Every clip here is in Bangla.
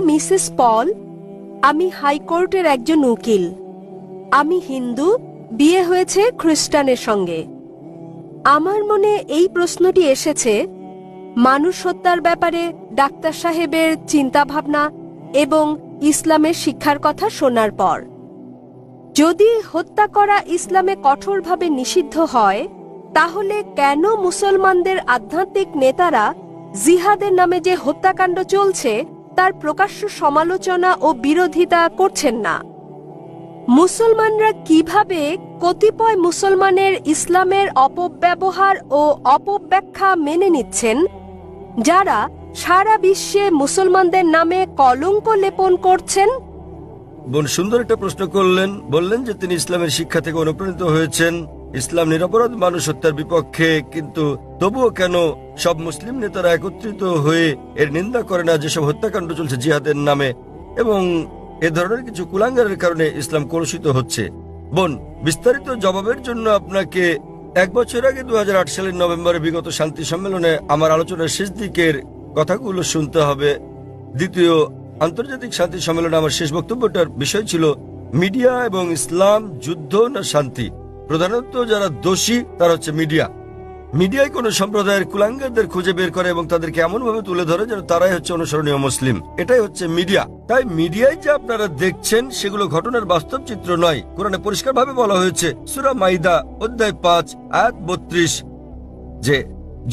মিসেস পল। আমি হাইকোর্টের একজন উকিল। আমি হিন্দু, বিয়ে হয়েছে খ্রিস্টানের সঙ্গে। আমার মনে এই প্রশ্নটি এসেছে মানুষ হত্যার ব্যাপারে ডাক্তার সাহেবের চিন্তাভাবনা এবং ইসলামের শিক্ষার কথা শোনার পর। যদি হত্যা করা ইসলামে কঠোরভাবে নিষিদ্ধ হয়, তাহলে কেন মুসলমানদের আধ্যাত্মিক নেতারা জিহাদের নামে যে হত্যাকাণ্ড চলছে তার প্রকাশ্য সমালোচনা ও বিরোধিতা করছেন না? মুসলমানরা কিভাবে কতিপয় মুসলমানের ইসলামের অপব্যবহার ও অপব্যাখ্যা মেনে নিচ্ছেন, যারা সারা বিশ্বে মুসলমানদের নামে কলঙ্ক লেপন করছেন? বোন সুন্দর একটা প্রশ্ন করলেন। বললেন যে তিনি ইসলামের শিক্ষা থেকে অনুপ্রাণিত হয়েছেন, ইসলাম নিরপরাধ মানুষ হত্যার বিপক্ষে, কিন্তু তবুও কেন সব মুসলিম নেতারা একত্রিত হয়ে এর নিন্দা করে না যেসব হত্যাকাণ্ড চলছে জিহাদের নামে, এবং এ ধরনের কিছু কুলাঙ্গারের কারণে ইসলাম কলুষিত হচ্ছে? বোন, বিস্তারিত জবাবের জন্য আপনাকে 1 বছর আগে 2008 সালের নভেম্বরে বিগত শান্তি সম্মেলনে আমার আলোচনার শেষ দিকের কথাগুলো শুনতে হবে। দ্বিতীয় আন্তর্জাতিক শান্তি সম্মেলনে আমার শেষ বক্তব্যটার বিষয় ছিল মিডিয়া এবং ইসলাম, যুদ্ধ না শান্তি। প্রধানত যারা দোষী তারা হচ্ছে মিডিয়া। মিডিয়ায় কোন সম্প্রদায়ের কুলাঙ্গারদের খুঁজে বের করে এবং তাদেরকে এমনভাবে তুলে ধরে যেন তারাই হচ্ছে অনুসরণীয় মুসলিম। এটাই হচ্ছে মিডিয়া। তাই মিডিয়ায় যে আপনারা দেখছেন সেগুলো ঘটনার বাস্তব চিত্র নয়। কোরআনে পরিষ্কারভাবে বলা হয়েছে, সূরা মাইদা অধ্যায় 5 আয়াত 32, যে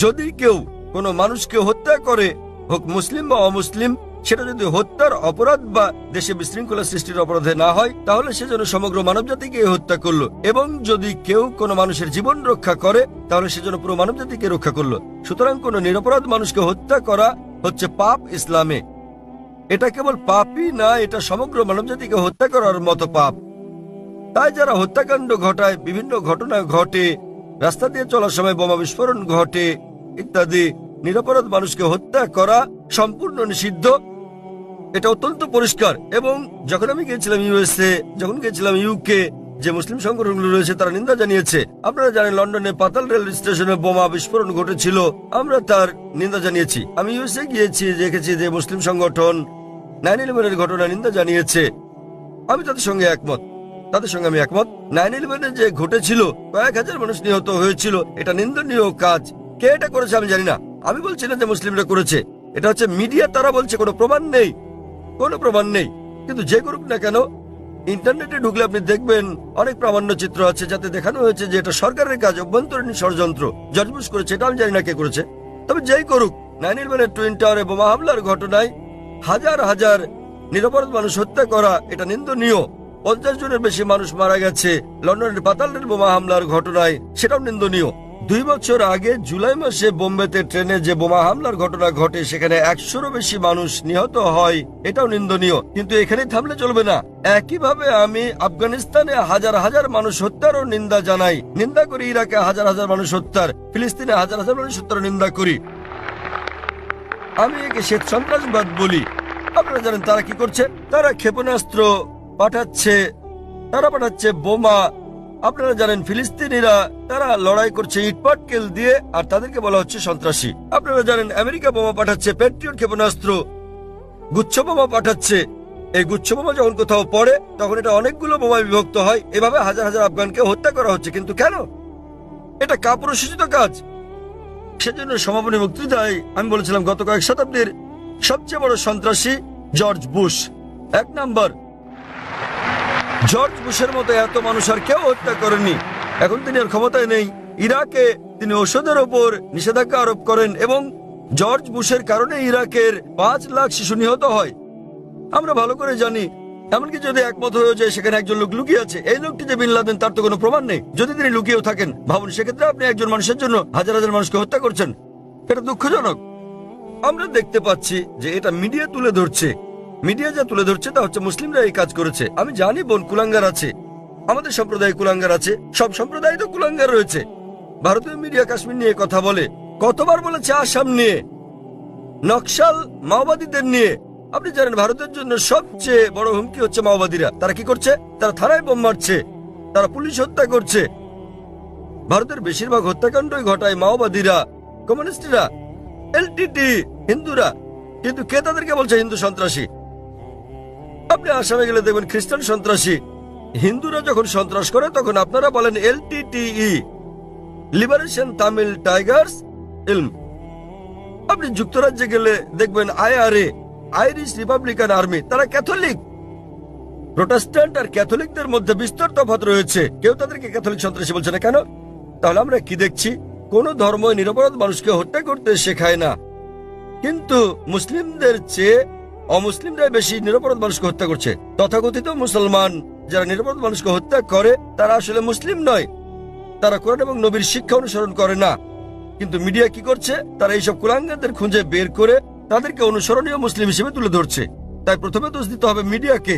যদি কেউ কোনো মানুষকে হত্যা করে, হোক মুসলিম বা অমুসলিম, সেটা যদি হত্যার অপরাধ বা দেশে বিশৃঙ্খলা সৃষ্টির অপরাধে না হয়, তাহলে সে যেন সমগ্র মানবজাতিকে হত্যা করলো। এবং যদি কেউ কোনো মানুষের জীবন রক্ষা করে, তাহলে সে যেন পুরো মানবজাতিকে রক্ষা করলো। সুতরাং কোনো নিরপরাধ মানুষকে হত্যা করা হচ্ছে পাপ ইসলামে। এটা কেবল পাপই না, এটা সমগ্র মানবজাতিকে হত্যা করার মতো পাপ। তাই যারা হত্যাকাণ্ড ঘটায়, বিভিন্ন ঘটনা ঘটে, রাস্তা দিয়ে চলার সময় বোমা বিস্ফোরণ ঘটে ইত্যাদি, নিরপরাধ মানুষকে হত্যা করা সম্পূর্ণ নিষিদ্ধ। এটা অত্যন্ত পরিষ্কার। এবং যখন আমি গিয়েছিলাম ইউএসএ, যখন গিয়েছিলাম ইউকে, যে মুসলিম সংগঠনগুলো রয়েছে তারা নিন্দা জানিয়েছে। আপনারা জানেন লন্ডনে পাতাল রেল স্টেশনে বোমা বিস্ফোরণ ঘটেছিল, আমরা তার নিন্দা জানিয়েছি। আমি ইউএসএ গিয়েছি, দেখেছি যে মুসলিম সংগঠন 9/11 ঘটনা নিন্দা জানিয়েছে। আমি তাদের সঙ্গে একমত, তাদের সঙ্গে আমি একমত। 9/11 যে ঘটেছিল, কয়েক হাজার মানুষ নিহত হয়েছিল, এটা নিন্দনীয় কাজ। কে এটা করেছে আমি জানি না, আমি বলছি না যে মুসলিমরা করেছে, এটা হচ্ছে মিডিয়া। তারা বলছে কোনো প্রমাণ নেই, কোনো প্রমাণ নেই। কিন্তু যে করুক না কেন, ইন্টারনেটে ঢুকলে আপনি দেখবেন অনেক প্রামাণ্য চিত্র আছে যাতে দেখানো হয়েছে যে এটা সরকারের কাজ, অভ্যন্তরীণ ষড়যন্ত্র। জর্জ বুশ করেছে, এটা আমি জানি না কে করেছে। তবে যেই করুক, 9/11 টুইন টাওয়ারে বোমা হামলার ঘটনায় হাজার হাজার নিরপরাধ মানুষ হত্যা করা, এটা নিন্দনীয়। 50 জনের বেশি মানুষ মারা গেছে লন্ডনের পাতাল রেল বোমা হামলার ঘটনায়, সেটাও নিন্দনীয়। 2 বছর আগে জুলাই মাসে বোম্বেতে ট্রেনে যে বোমা হামলার ঘটনা ঘটে, সেখানে 100-রও বেশি মানুষ নিহত হয়, এটাও নিন্দনীয়। কিন্তু এখানেই থামলে চলবে না। একইভাবে আমি আফগানিস্তানে হাজার হাজার মানুষ হত্যারও নিন্দা জানাই, নিন্দা করি। ইরাকে হাজার হাজার মানুষ হত্যার, ফিলিস্তিনে হাজার হাজার মানুষ হত্যার নিন্দা করি। আমি একে শ্বেত সন্ত্রাসবাদ বলি। আপনারা জানেন তারা কি করছে? তারা ক্ষেপণাস্ত্র পাঠাচ্ছে, তারা পাঠাচ্ছে বোমা। আপনারা জানেন ফিলিস্তিনিরা তারা লড়াই করছে ইটপাটকেল দিয়ে, আর তাদেরকে বলা হচ্ছে সন্ত্রাসী। আপনারা জানেন আমেরিকা বোমা পাঠাচ্ছে, প্যাট্রিয়ট ক্ষেপণাস্ত্র, গুচ্ছ বোমা পাঠাচ্ছে। এই গুচ্ছ বোমা যখন কোথাও পড়ে, তখন এটা অনেকগুলো বোমায় বিভক্ত হয়। এভাবে হাজার হাজার আফগানকে হত্যা করা হচ্ছে। কিন্তু কেন? এটা কাপুরুষোচিত কাজ। সেজন্য সমাপনী বক্তৃতায় আমি বলেছিলাম গত কয়েক শতাব্দীর সবচেয়ে বড় সন্ত্রাসী জর্জ বুশ। 1 নাম্বার। জর্জ বুশের মতো এত মানুষ আর কেউ হত্যা করেনি। এখন তিনি আর ক্ষমতায় নেই। ইরাকে তিনি ওষুধের ওপর নিষেধাজ্ঞা আরোপ করেন এবং জর্জ বুশের কারণে ইরাকের 5 লাখ শিশু নিহত হয়। আমরা ভালো করে জানি। এমনকি যদি একমত হয়ে যায় সেখানে একজন লোক লুকিয়ে আছে, এই লোকটি যে বিন লাদেন, তার তো কোনো প্রমাণ নেই। যদি তিনি লুকিয়েও থাকেন, ভাবুন সেক্ষেত্রে আপনি একজন মানুষের জন্য হাজার হাজার মানুষকে হত্যা করছেন। এটা দুঃখজনক। আমরা দেখতে পাচ্ছি যে এটা মিডিয়া তুলে ধরছে। মিডিয়া যা তুলে ধরছে তা হচ্ছে মুসলিমরা এই কাজ করেছে। আমি জানি বোন, কুলাঙ্গার আছে, আমাদের সম্প্রদায়ে কুলাঙ্গার আছে, সব সম্প্রদায় তো কুলাঙ্গার রয়েছে। ভারতীয় মিডিয়া কাশ্মীর নিয়ে কথা বলে, কতবার বলেছে আসাম নিয়ে, নকশাল মাওবাদীদের নিয়ে। আপনি জানেন ভারতের জন্য সবচেয়ে বড় হুমকি হচ্ছে মাওবাদীরা। তারা কি করছে? তারা থানায় বোম মারছে, তারা পুলিশ হত্যা করছে। ভারতের বেশিরভাগ হত্যাকাণ্ডই ঘটায় মাওবাদীরা, কমিউনিস্টরা, এলটিটি, হিন্দুরা। কিন্তু কে তাদেরকে বলছে হিন্দু সন্ত্রাসী? আপনি আসামে গেলে দেখবেন খ্রিস্টান সন্ত্রাসী। হিন্দুরা যখন সন্ত্রাস করে তখন আপনারা বলেন LTTE, লিবারেশন তামিল টাইগার্স ইলম। আপনি যুক্তরাজ্যে গেলে দেখবেন IRA, আইরিশ রিপাবলিকান আর্মি, তারা ক্যাথলিক। প্রোটেস্ট্যান্ট আর ক্যাথলিকদের মধ্যে বিস্তর তফাৎ রয়েছে, কেউ তাদেরকে ক্যাথলিক সন্ত্রাসী বলছে না কেন? তাহলে আমরা কি দেখছি? কোন ধর্মই নিরপরাধ মানুষকে হত্যা করতে শেখায় না, কিন্তু মুসলিমদের চেয়ে অমুসলিমরাই বেশি নিরপরাধ মানুষকে হত্যা করছে। তথাকথিত মুসলমান যারা নিরপরাধ মানুষকে হত্যা করে তারা আসলে মুসলিম নয়, তারা কোরআন এবং নবীর শিক্ষা অনুসরণ করে না। কিন্তু মিডিয়া কি করছে? তারা এইসব কুলাঙ্গারদের খুঁজে বের করে তাদেরকে অনুসরণীয় মুসলিম হিসেবে তুলে ধরছে। তাই প্রথমে দোষ দিতে হবে মিডিয়াকে।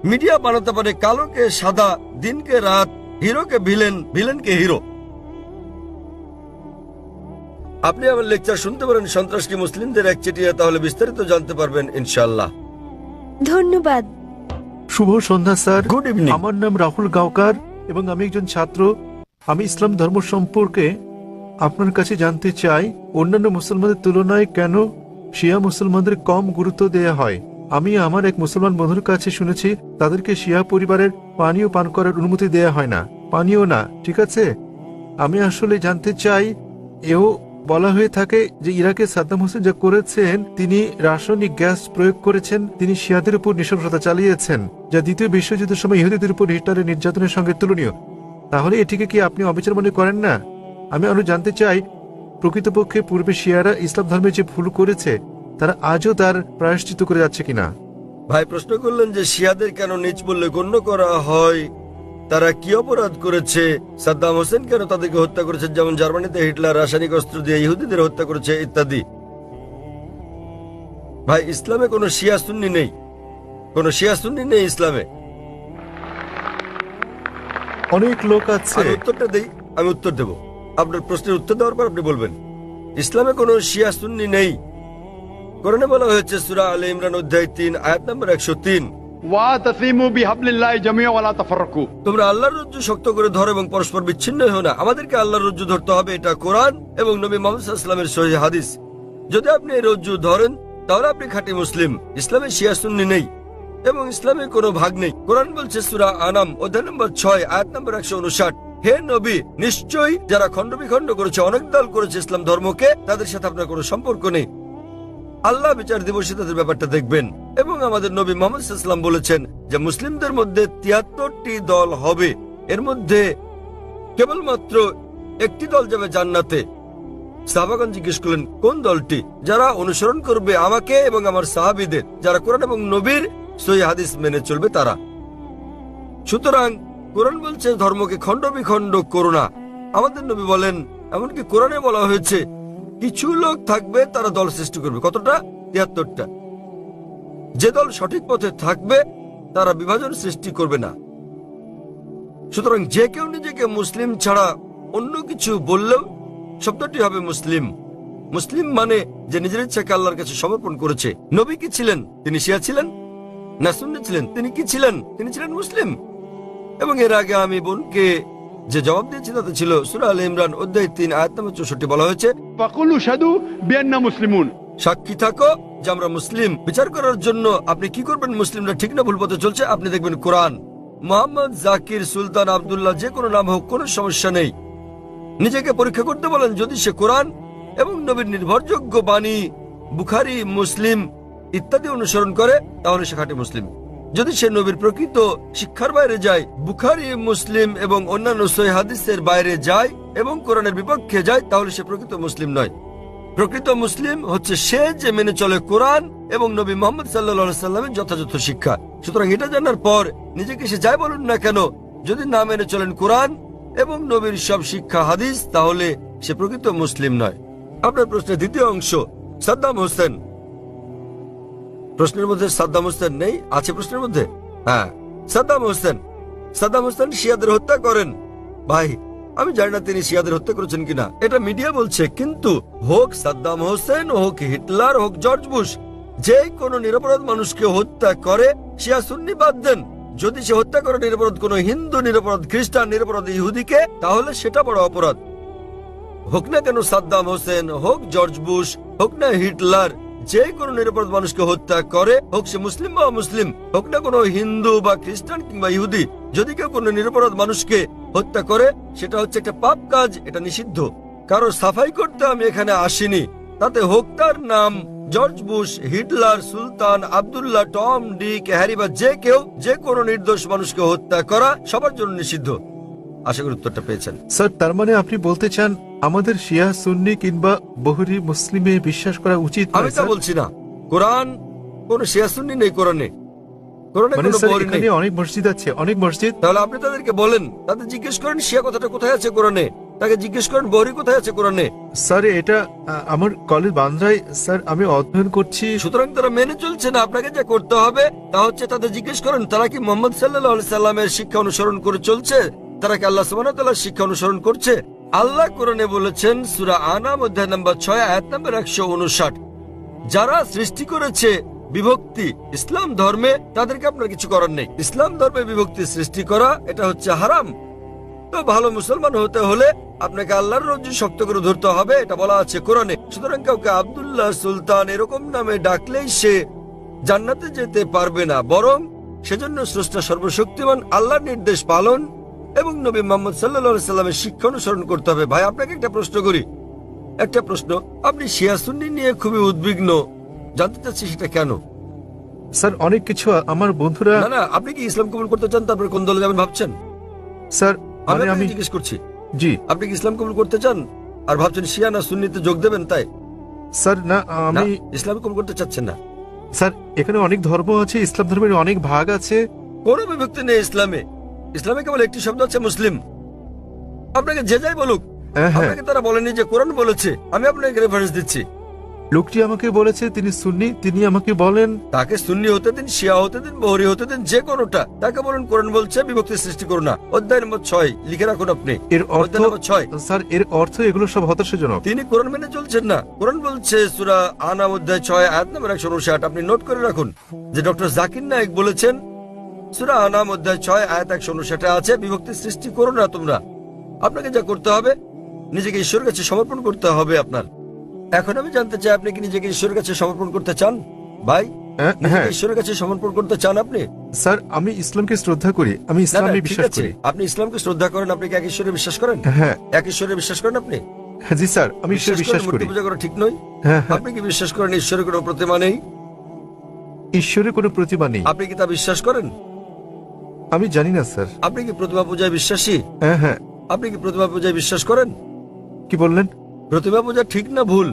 মিডিয়া বানাতে পারে কালোকে সাদা, দিনকে রাত, হিরোকে ভিলেন, ভিলেনকে হিরো। আপনি আমার লেকচার শুনতে পারেন সন্ত্রাস কি মুসলিমদের একচেটিয়া, তাহলে বিস্তারিত জানতে পারবেন ইনশাআল্লাহ। ধন্যবাদ। শুভ সন্ধ্যা স্যার। Good evening. আমার নাম রাহুল গাওকার এবং আমি একজন ছাত্র। আমি ইসলাম ধর্ম সম্পর্কে আপনার কাছে জানতে চাই, অন্যান্য মুসলমানদের তুলনায় কেন শিয়া মুসলমানদের কম গুরুত্ব দেয়া হয়। আমি আমার এক মুসলমান বন্ধুর কাছে শুনেছি তাদেরকে শিয়া পরিবারের পানীয় পান করার অনুমতি দেয়া হয় না। পানীয় না, ঠিক আছে। আমি আসলে জানতে চাই, এও বলা হয়ে থাকে যে ইরাকে সাদ্দাম হোসেন যা করেছেন, তিনি রাসায়নিক গ্যাস প্রয়োগ করেছেন, তিনি শিয়াদের উপর নৃশংসতা চালিয়েছেন, যা দ্বিতীয় বিশ্বযুদ্ধের সময় ইহুদিদের উপর হিটলারের নির্যাতনের সঙ্গে তুলনীয়। তাহলে এটিকে কি আপনি অবিচার মনে করেন না? আমি আরো জানতে চাই, প্রকৃতপক্ষে পূর্বে শিয়ারা ইসলাম ধর্মে যে ভুল করেছে তারা আজও তার প্রায়শ্চিত্ত করে যাচ্ছে কিনা। ভাই প্রশ্ন করলেন যে শিয়াদের কেন নিচ বললে গণ্য করা হয়, তারা কি অপরাধ করেছে, সাদ্দাম হোসেন কেন তাদেরকে হত্যা করেছে, যেমন জার্মানিতে হিটলার রাসায়নিক অস্ত্র দিয়ে ইহুদিদের হত্যা করেছে ইত্যাদি। ভাই ইসলামে কোনো শিয়া সুন্নি নেই, কোনো শিয়া সুন্নি নেই ইসলামে। অনেক লোক আছে। আমি উত্তরটা দেই, আমি উত্তর দেব। আপনার প্রশ্নের উত্তর দেওয়ার পর আপনি বলবেন। ইসলামে কোনো শিয়া সুন্নি নেই। কোরআনে বলা হয়েছে সূরা আলে ইমরান অধ্যায় 3 আয়াত নম্বর 103, ওয়াতাসিমু বিহাবলিল্লাহি জামিআ ওয়া লা তাফাররাকু। তোমরা আল্লাহর রজ্জু শক্ত করে ধরো এবং পরস্পর বিচ্ছিন্ন হও না। আমাদেরকে আল্লাহর রজ্জু ধরতে হবে, এটা কোরআন এবং নবী মুহাম্মদ সাল্লাল্লাহু আলাইহি ওয়াসাল্লামের সহিহ হাদিস। যদি আপনি এই রজ্জু ধরেন তাহলে আপনি খাঁটি মুসলিম। ইসলামে শিয়া সুন্নি নেই এবং ইসলামে কোনো ভাগ নেই। কোরআন বলছে সূরা আনাম অধ্যায় নম্বর 6 আয়াত নম্বর 159, হে নবী, নিশ্চয়ই যারা খণ্ড বিখণ্ড করেছে, অনেক দল করেছে ইসলাম ধর্মকে, তাদের সাথে আপনার কোনো সম্পর্ক নেই। আল্লাহ বিচার দিবসে তাদের ব্যাপারটা দেখবেন। এবং আমাদের নবী মুহাম্মদ সাল্লাল্লাহু আলাইহি ওয়াসাল্লাম বলেছেন যে মুসলিমদের মধ্যে 73টি দল হবে, এর মধ্যে কেবলমাত্র একটি দল যাবে জান্নাতে। সাহাবাগণ জিজ্ঞেস করলেন কোন দলটি? যারা অনুসরণ করবে আমাকে এবং আমার সাহাবীদের, যারা কোরআন এবং নবীর সহিহ হাদিস মেনে চলবে তারা। সুতরাং কোরআন বলছে ধর্মকে খণ্ড বিখণ্ড করো না। আমাদের নবী বলেন, এমনকি কোরআনে বলা হয়েছে কিছু লোক থাকবে তারা দল সৃষ্টি করবে। কতটা? 73টা। যে দল সঠিক পথে থাকবে তারা বিভাজন সৃষ্টি করবে না। সুতরাং যে কেউ নিজেকে মুসলিম ছাড়া অন্য কিছু বললেও শব্দটি হবে মুসলিম। মুসলিম মানে যে নিজের ইচ্ছাকে আল্লাহর কাছে সমর্পণ করেছে। নবী কি ছিলেন? তিনি শিয়া ছিলেন না সুন্নি ছিলেন? তিনি কি ছিলেন? তিনি ছিলেন মুসলিম। এবং এর আগে আমি বোনকে যে জবাব দিয়েছি তাতে ছিল সূরা আলে ইমরান অধ্যায় 3 আয়াত নম্বর 64 বলা হয়েছে, ফাকুলু শাদু বিআন্না মুসলিমুন। সাক্ষী থাকো যে আমরা মুসলিম। বিচার করার জন্য আপনি কি করবেন মুসলিমরা ঠিক না ভুল পথে চলছে? আপনি দেখবেন কোরআন। মোহাম্মদ, জাকির, সুলতান, আব্দুল্লাহ, যে কোনো নাম হোক, কোনো সমস্যা নেই। নিজেকে পরীক্ষা করতে বলেন। যদি সে কোরআন এবং নবীর নির্ভরযোগ্য বাণী, বুখারী, মুসলিম ইত্যাদি অনুসরণ করে তাহলে সে খাঁটি মুসলিম। যদি সে নবীর প্রকৃত শিক্ষার বাইরে যায়, বুখারী, মুসলিম এবং অন্যান্য সহিহ হাদিসের বাইরে যায় এবং কোরআনের বিপক্ষে যায়, তাহলে সে প্রকৃত মুসলিম নয়। প্রকৃত মুসলিম হচ্ছে সে যে মেনে চলে কোরআন এবং নবী মুহাম্মদ সাল্লাল্লাহু আলাইহি সাল্লামের যথাযথ শিক্ষা। সুতরাং এটা জানার পর নিজেকে সে যাই বলুন না কেন, যদি না মেনে চলেন কোরআন এবং নবীর সব শিক্ষা হাদিস, তাহলে সে প্রকৃত মুসলিম নয়। আপনার প্রশ্নের দ্বিতীয় অংশ, সাদ্দাম হোসেন। প্রশ্নের মধ্যে সাদ্দাম হোসেন নেই? আছে প্রশ্নের মধ্যে? হ্যাঁ, সাদ্দাম হোসেন। সাদ্দাম হোসেন শিয়াদের হত্যা করেন। ভাই আমি জানি না তিনি শিয়াদের হত্যা করেছেন কিনা, এটা মিডিয়া বলছে। কিন্তু হোক সাদ্দাম হোসেন, হোক হিটলার, হোক জর্জ বুশ, যে কোনো নিরপরাধ মানুষকে হত্যা করে, শিয়া সুন্নি বাদ দেন, যদি সে হত্যা করে নিরপরাধ কোনো হিন্দু, নিরপরাধ খ্রিস্টান, নিরপরাধ ইহুদিকে, তাহলে সেটা বড় অপরাধ। হোক না কেন সাদ্দাম হোসেন, হোক জর্জ বুশ, হোক না হিটলার, যে কোনো নিরপরাধ মানুষকে হত্যা করে, হোক সে মুসলিম বা মুসলিম, হোক না কোনো হিন্দু বা খ্রিস্টান কিংবা ইহুদি, যদি কেউ কোনো নিরপরাধ মানুষকে হত্যা করে সেটা হচ্ছে একটা পাপ কাজ, এটা নিষিদ্ধ। কারো সাফাই করতে আমি এখানে আসিনি, তাতে হোক তার নাম জর্জ বুশ, হিটলার, সুলতান, আব্দুল্লাহ, টম, ডিক, হ্যারি বা যে কেউ, যে কোনো নির্দোষ মানুষকে হত্যা করা সবার জন্য নিষিদ্ধ। আশা করি উত্তরটা পেয়েছেন। স্যার, তার মানে আপনি বলতে চান আমাদের শিয়া, সুন্নি কিংবা বহরি মুসলিমে বিশ্বাস করা উচিত আমি নয়, তা স্যার? বলছি না। কোরআন কোন শিয়া সুন্নি নেই, কোরআনে মানে কোনো স্যার, বহরি নেই। এখানে অনেক মসজিদ আছে, অনেক মসজিদ। তাহলে আপনি তাদেরকে বলেন, তাদের জিজ্ঞেস করেন শিয়া কথাটা কোথায় আছে কোরআনে, তাকে জিজ্ঞেস করেন বহরি কোথায় আছে কোরআনে। স্যার, এটা আমার কলেজ বান্দ্রায় স্যার আমি অধ্যয়ন করছি। সুতরাং তারা মেনে চলছে না। আপনাকে যা করতে হবে তা হচ্ছে তাদের জিজ্ঞেস করেন তারা কি মোহাম্মদ সাল্লাল্লাহু আলাইহি সাল্লামের শিক্ষা অনুসরণ করে চলছে, তারা কি আল্লাহ সুবহানাহু ওয়া তাআলার শিক্ষা অনুসরণ করছে। আল্লাহ কোরআনে বলেছেন সূরা আনাম অধ্যায় নম্বর 6 আয়াত নম্বর 159, যারা সৃষ্টি করেছে বিভক্তি ইসলাম ধর্মে, তাদেরকে আপনার কিছু করার নেই। ইসলাম ধর্মে বিভক্তি সৃষ্টি করা এটা হচ্ছে হারাম। তো ভালো মুসলমান হতে হলে আপনাকে আল্লাহর রজ্জু শক্ত করে ধরতে হবে, এটা বলা আছে কোরআনে। সুতরাং কাউকে আব্দুল্লাহ, সুলতান এরকম নামে ডাকলেই সে জান্নাতে যেতে পারবে না, বরং সেজন্য স্রষ্টা সর্বশক্তিমান আল্লাহর নির্দেশ পালন এবং নবী মুহাম্মদ সাল্লাল্লাহু আলাইহি সাল্লামের শিক্ষা অনুসরণ করতে হবে। ভাই, আপনাকে একটা প্রশ্ন করি, একটা প্রশ্ন। আপনি শিয়া সুন্নি নিয়ে খুবই উদ্বিগ্ন, জানতে চাচ্ছি সেটা কেন? স্যার, অনেক কিছু আমার বন্ধুরা। না না, আপনি কি ইসলাম কবুল করতে চান, তারপরে কোন দলে যাবেন ভাবছেন? স্যার, আমি মানে আমি আপনাকে জিজ্ঞেস করছি, জি আপনি কি ইসলাম কবুল করতে চান আর ভাবছেন শিয়া না সুন্নিতে যোগ দেবেন, তাই? স্যার, না না, আমি ইসলাম কবুল করতে চাচ্ছেন না। স্যার, এখানে অনেক ধর্ম আছে, ইসলাম ধর্মের অনেক ভাগ আছে। কোনো বিভক্তি নেই ইসলামে। ইসলামে কেবল একটি শব্দ আছে, মুসলিম। আপনাকে যে যাই বলুক, হ্যাঁ, হ্যাঁ, আপনাকে তারা বলেনি যে কোরআন বলেছে। আমি আপনাকে রেফারেন্স দিচ্ছি। লোকটি আমাকে বলেছে তিনি সুন্নি, তিনি আমাকে বলেন তাকে সুন্নি হতে দিন, শিয়া হতে দিন, বহরি হতে দিন, যে কোনোটা। তাকে বলুন কোরআন বলছে বিভক্তি সৃষ্টি করো না। অধ্যায় নম্বর 6 লিখে রাখুন আপনি। এর অর্থ। অধ্যায় নম্বর 6। স্যার, এর অর্থ এগুলো সব হতাশাজনক। তিনি কোরআন মেনে চলছেন না। কোরআন বলছে সূরা আনাম অধ্যায় 6 আয়াত নম্বর 159, আপনি নোট করে রাখুন, যে ডক্টর জাকির নায়েক বলেছেন সূরা আনাম অধ্যায় 6 আয়াত 159 আছে বিভক্তি সৃষ্টি করো না তোমরা। আপনাকে যা করতে হবে, নিজেকে ঈশ্বরের কাছে সমর্পণ করতে হবে আপনার। এখন আমি জানতে চাই, আপনি কি নিজেকে ঈশ্বরের কাছে সমর্পণ করতে চান? ভাই, হ্যাঁ, নিজেকে ঈশ্বরের কাছে সমর্পণ করতে চান আপনি? স্যার, আমি ইসলামকে শ্রদ্ধা করি, আমি না, না, ইসলামে ঠিক বিশ্বাস আছে। করি। আপনি ইসলামকে শ্রদ্ধা করেন, আপনি কি এক ঈশ্বরে বিশ্বাস করেন? হ্যাঁ, এক ঈশ্বরে বিশ্বাস করেন আপনি? হ্যাঁ, জি স্যার, আমি ঈশ্বরে বিশ্বাস মূর্তি করি। পূজা করা ঠিক নয়? হ্যাঁ, হ্যাঁ, আপনি কি বিশ্বাস করেন ঈশ্বরের কোনো প্রতিমা নেই? ঈশ্বরের কোনো প্রতিমা নেই। আপনি কি তা বিশ্বাস করেন? আমি জানি না স্যার। আপনি কি প্রতিমা পূজায় বিশ্বাসী? হ্যাঁ, হ্যাঁ, আপনি কি প্রতিমা পূজায় বিশ্বাস করেন? কি বললেন? প্রতিমা পূজা ঠিক না ভুল?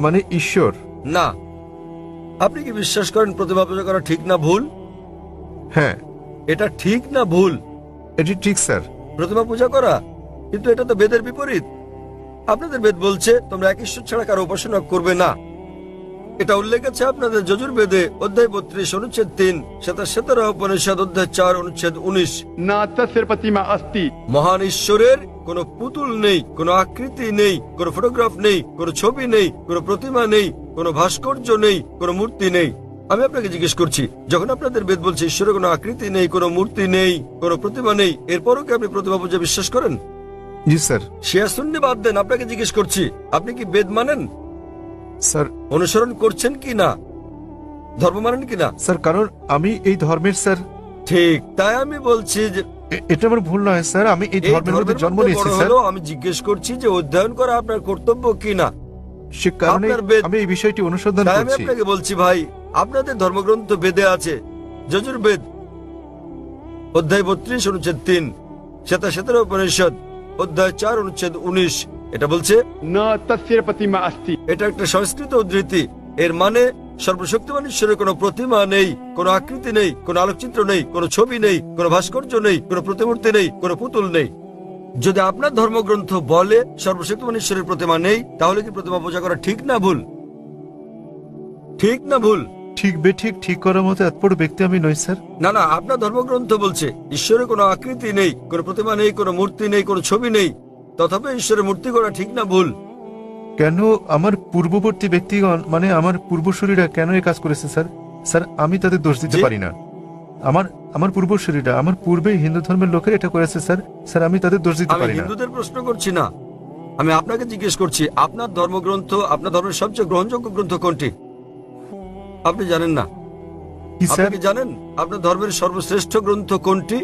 মানে ঈশ্বর? না। আপনি কি বিশ্বাস করেন প্রতিমা পূজা করা ঠিক না ভুল? হ্যাঁ, এটা ঠিক না ভুল? এটি ঠিক স্যার। প্রতিমা পূজা করা, কিন্তু এটা তো বেদের বিপরীত। আপনাদের বেদ বলছে তোমরা এক ঈশ্বর ছাড়া কারো উপাসনা করবে না। এটা উল্লেখ আছে আপনাদের যজুর বেদে অধ্যায় 32 অনুচ্ছেদ 3, শ্বেতার উপনিষদ অধ্যায় 4 অনুচ্ছেদ 19। न तस्य प्रतिमा अस्ति মহান ঈশ্বরের কোনো পুতুল নেই, কোনো আকৃতি নেই, কোনো ফটোগ্রাফ নেই, কোনো ছবি নেই, কোনো প্রতিমা নেই, কোনো ভাস্কর্য নেই, কোনো মূর্তি নেই। আমি আপনাকে জিজ্ঞেস করছি, যখন আপনাদের বেদ বলছে ঈশ্বরের কোনো আকৃতি নেই, কোনো মূর্তি নেই, কোনো প্রতিমা নেই, এরপরও কি আপনি প্রতিমা পূজা বিশ্বাস করেন? জি স্যার। শিয়া সুন্নি বাদ দেন, আপনাকে জিজ্ঞেস করছি, আপনি কি বেদ মানেন, স্যার, অনুসরণ করছেন কি না, ধর্ম মানেন কি না? স্যার, কারণ আমি এই ধর্মের স্যার। ঠিক, তাই আমি বলছি যে এটা আমার ভুল নয় স্যার, আমি এই এই ধর্মের মধ্যে ধর্মের জন্ম মধ্যে নিয়েছি বড় স্যার। হলেও আমি জিজ্ঞেস করছি যে অধ্যয়ন করা আপনার কর্তব্য কি না। সে কারণে আপনার বেদ- আমি এই বিষয়টি অনুসন্ধান তাই আমি করছি। আপনাকে বলছি ভাই, আপনাদের ধর্মগ্রন্থ বেদে আছে, যজুর্বেদ অধ্যায় 32 অনুচ্ছেদ 3, শ্বেতার উপনিষদ অধ্যায় 4 অনুচ্ছেদ 19। এটা বলছে, न तस्य प्रतिमा अस्ति এটা একটা সংস্কৃত উদ্ধৃতি। এর মানে সর্বশক্তিমান ঈশ্বরের কোনো প্রতিমা নেই, কোনো আকৃতি নেই, কোনো আলোকচিত্র নেই, কোনো ছবি নেই, কোনো ভাস্কর্য নেই, কোনো প্রতিমূর্তি নেই, কোনো পুতুল নেই। যদি আপনার ধর্মগ্রন্থ বলে সর্বশক্তিমান ঈশ্বরের প্রতিমা নেই, তাহলে কি প্রতিমা পূজা করা ঠিক না ভুল? ঠিক না ভুল? ঠিক বেঠিক ঠিক করার মতো এত বড় ব্যক্তি আমি নই স্যার। না না, আপনার ধর্মগ্রন্থ বলছে ঈশ্বরের কোনো আকৃতি নেই, কোনো প্রতিমা নেই, কোনো মূর্তি নেই, কোনো ছবি নেই, তথাপি ঈশ্বরের মূর্তি করা ঠিক না ভুল? কেন আমার পূর্ববর্তী ব্যক্তিগণ, মানে আমার পূর্বসূরীরা কেন এই কাজ করেছে স্যার? স্যার, আমি তাদের দোষ দিতে জি? পারি না। আমার পূর্বসূরীরা, আমার পূর্বে হিন্দু ধর্মের লোকের এটা করেছে স্যার। স্যার, আমি তাদের দোষ দিতে আমি পারি না। হিন্দুদের প্রশ্ন করছি না, আমি আপনাকে জিজ্ঞেস করছি আপনার ধর্মগ্রন্থ, আপনার ধর্মের সবচেয়ে গ্রহণযোগ্য গ্রন্থ কোনটি? আপনি জানেন না? কি আপনি স্যার? কি জানেন আপনার ধর্মের সর্বশ্রেষ্ঠ গ্রন্থ কোনটি?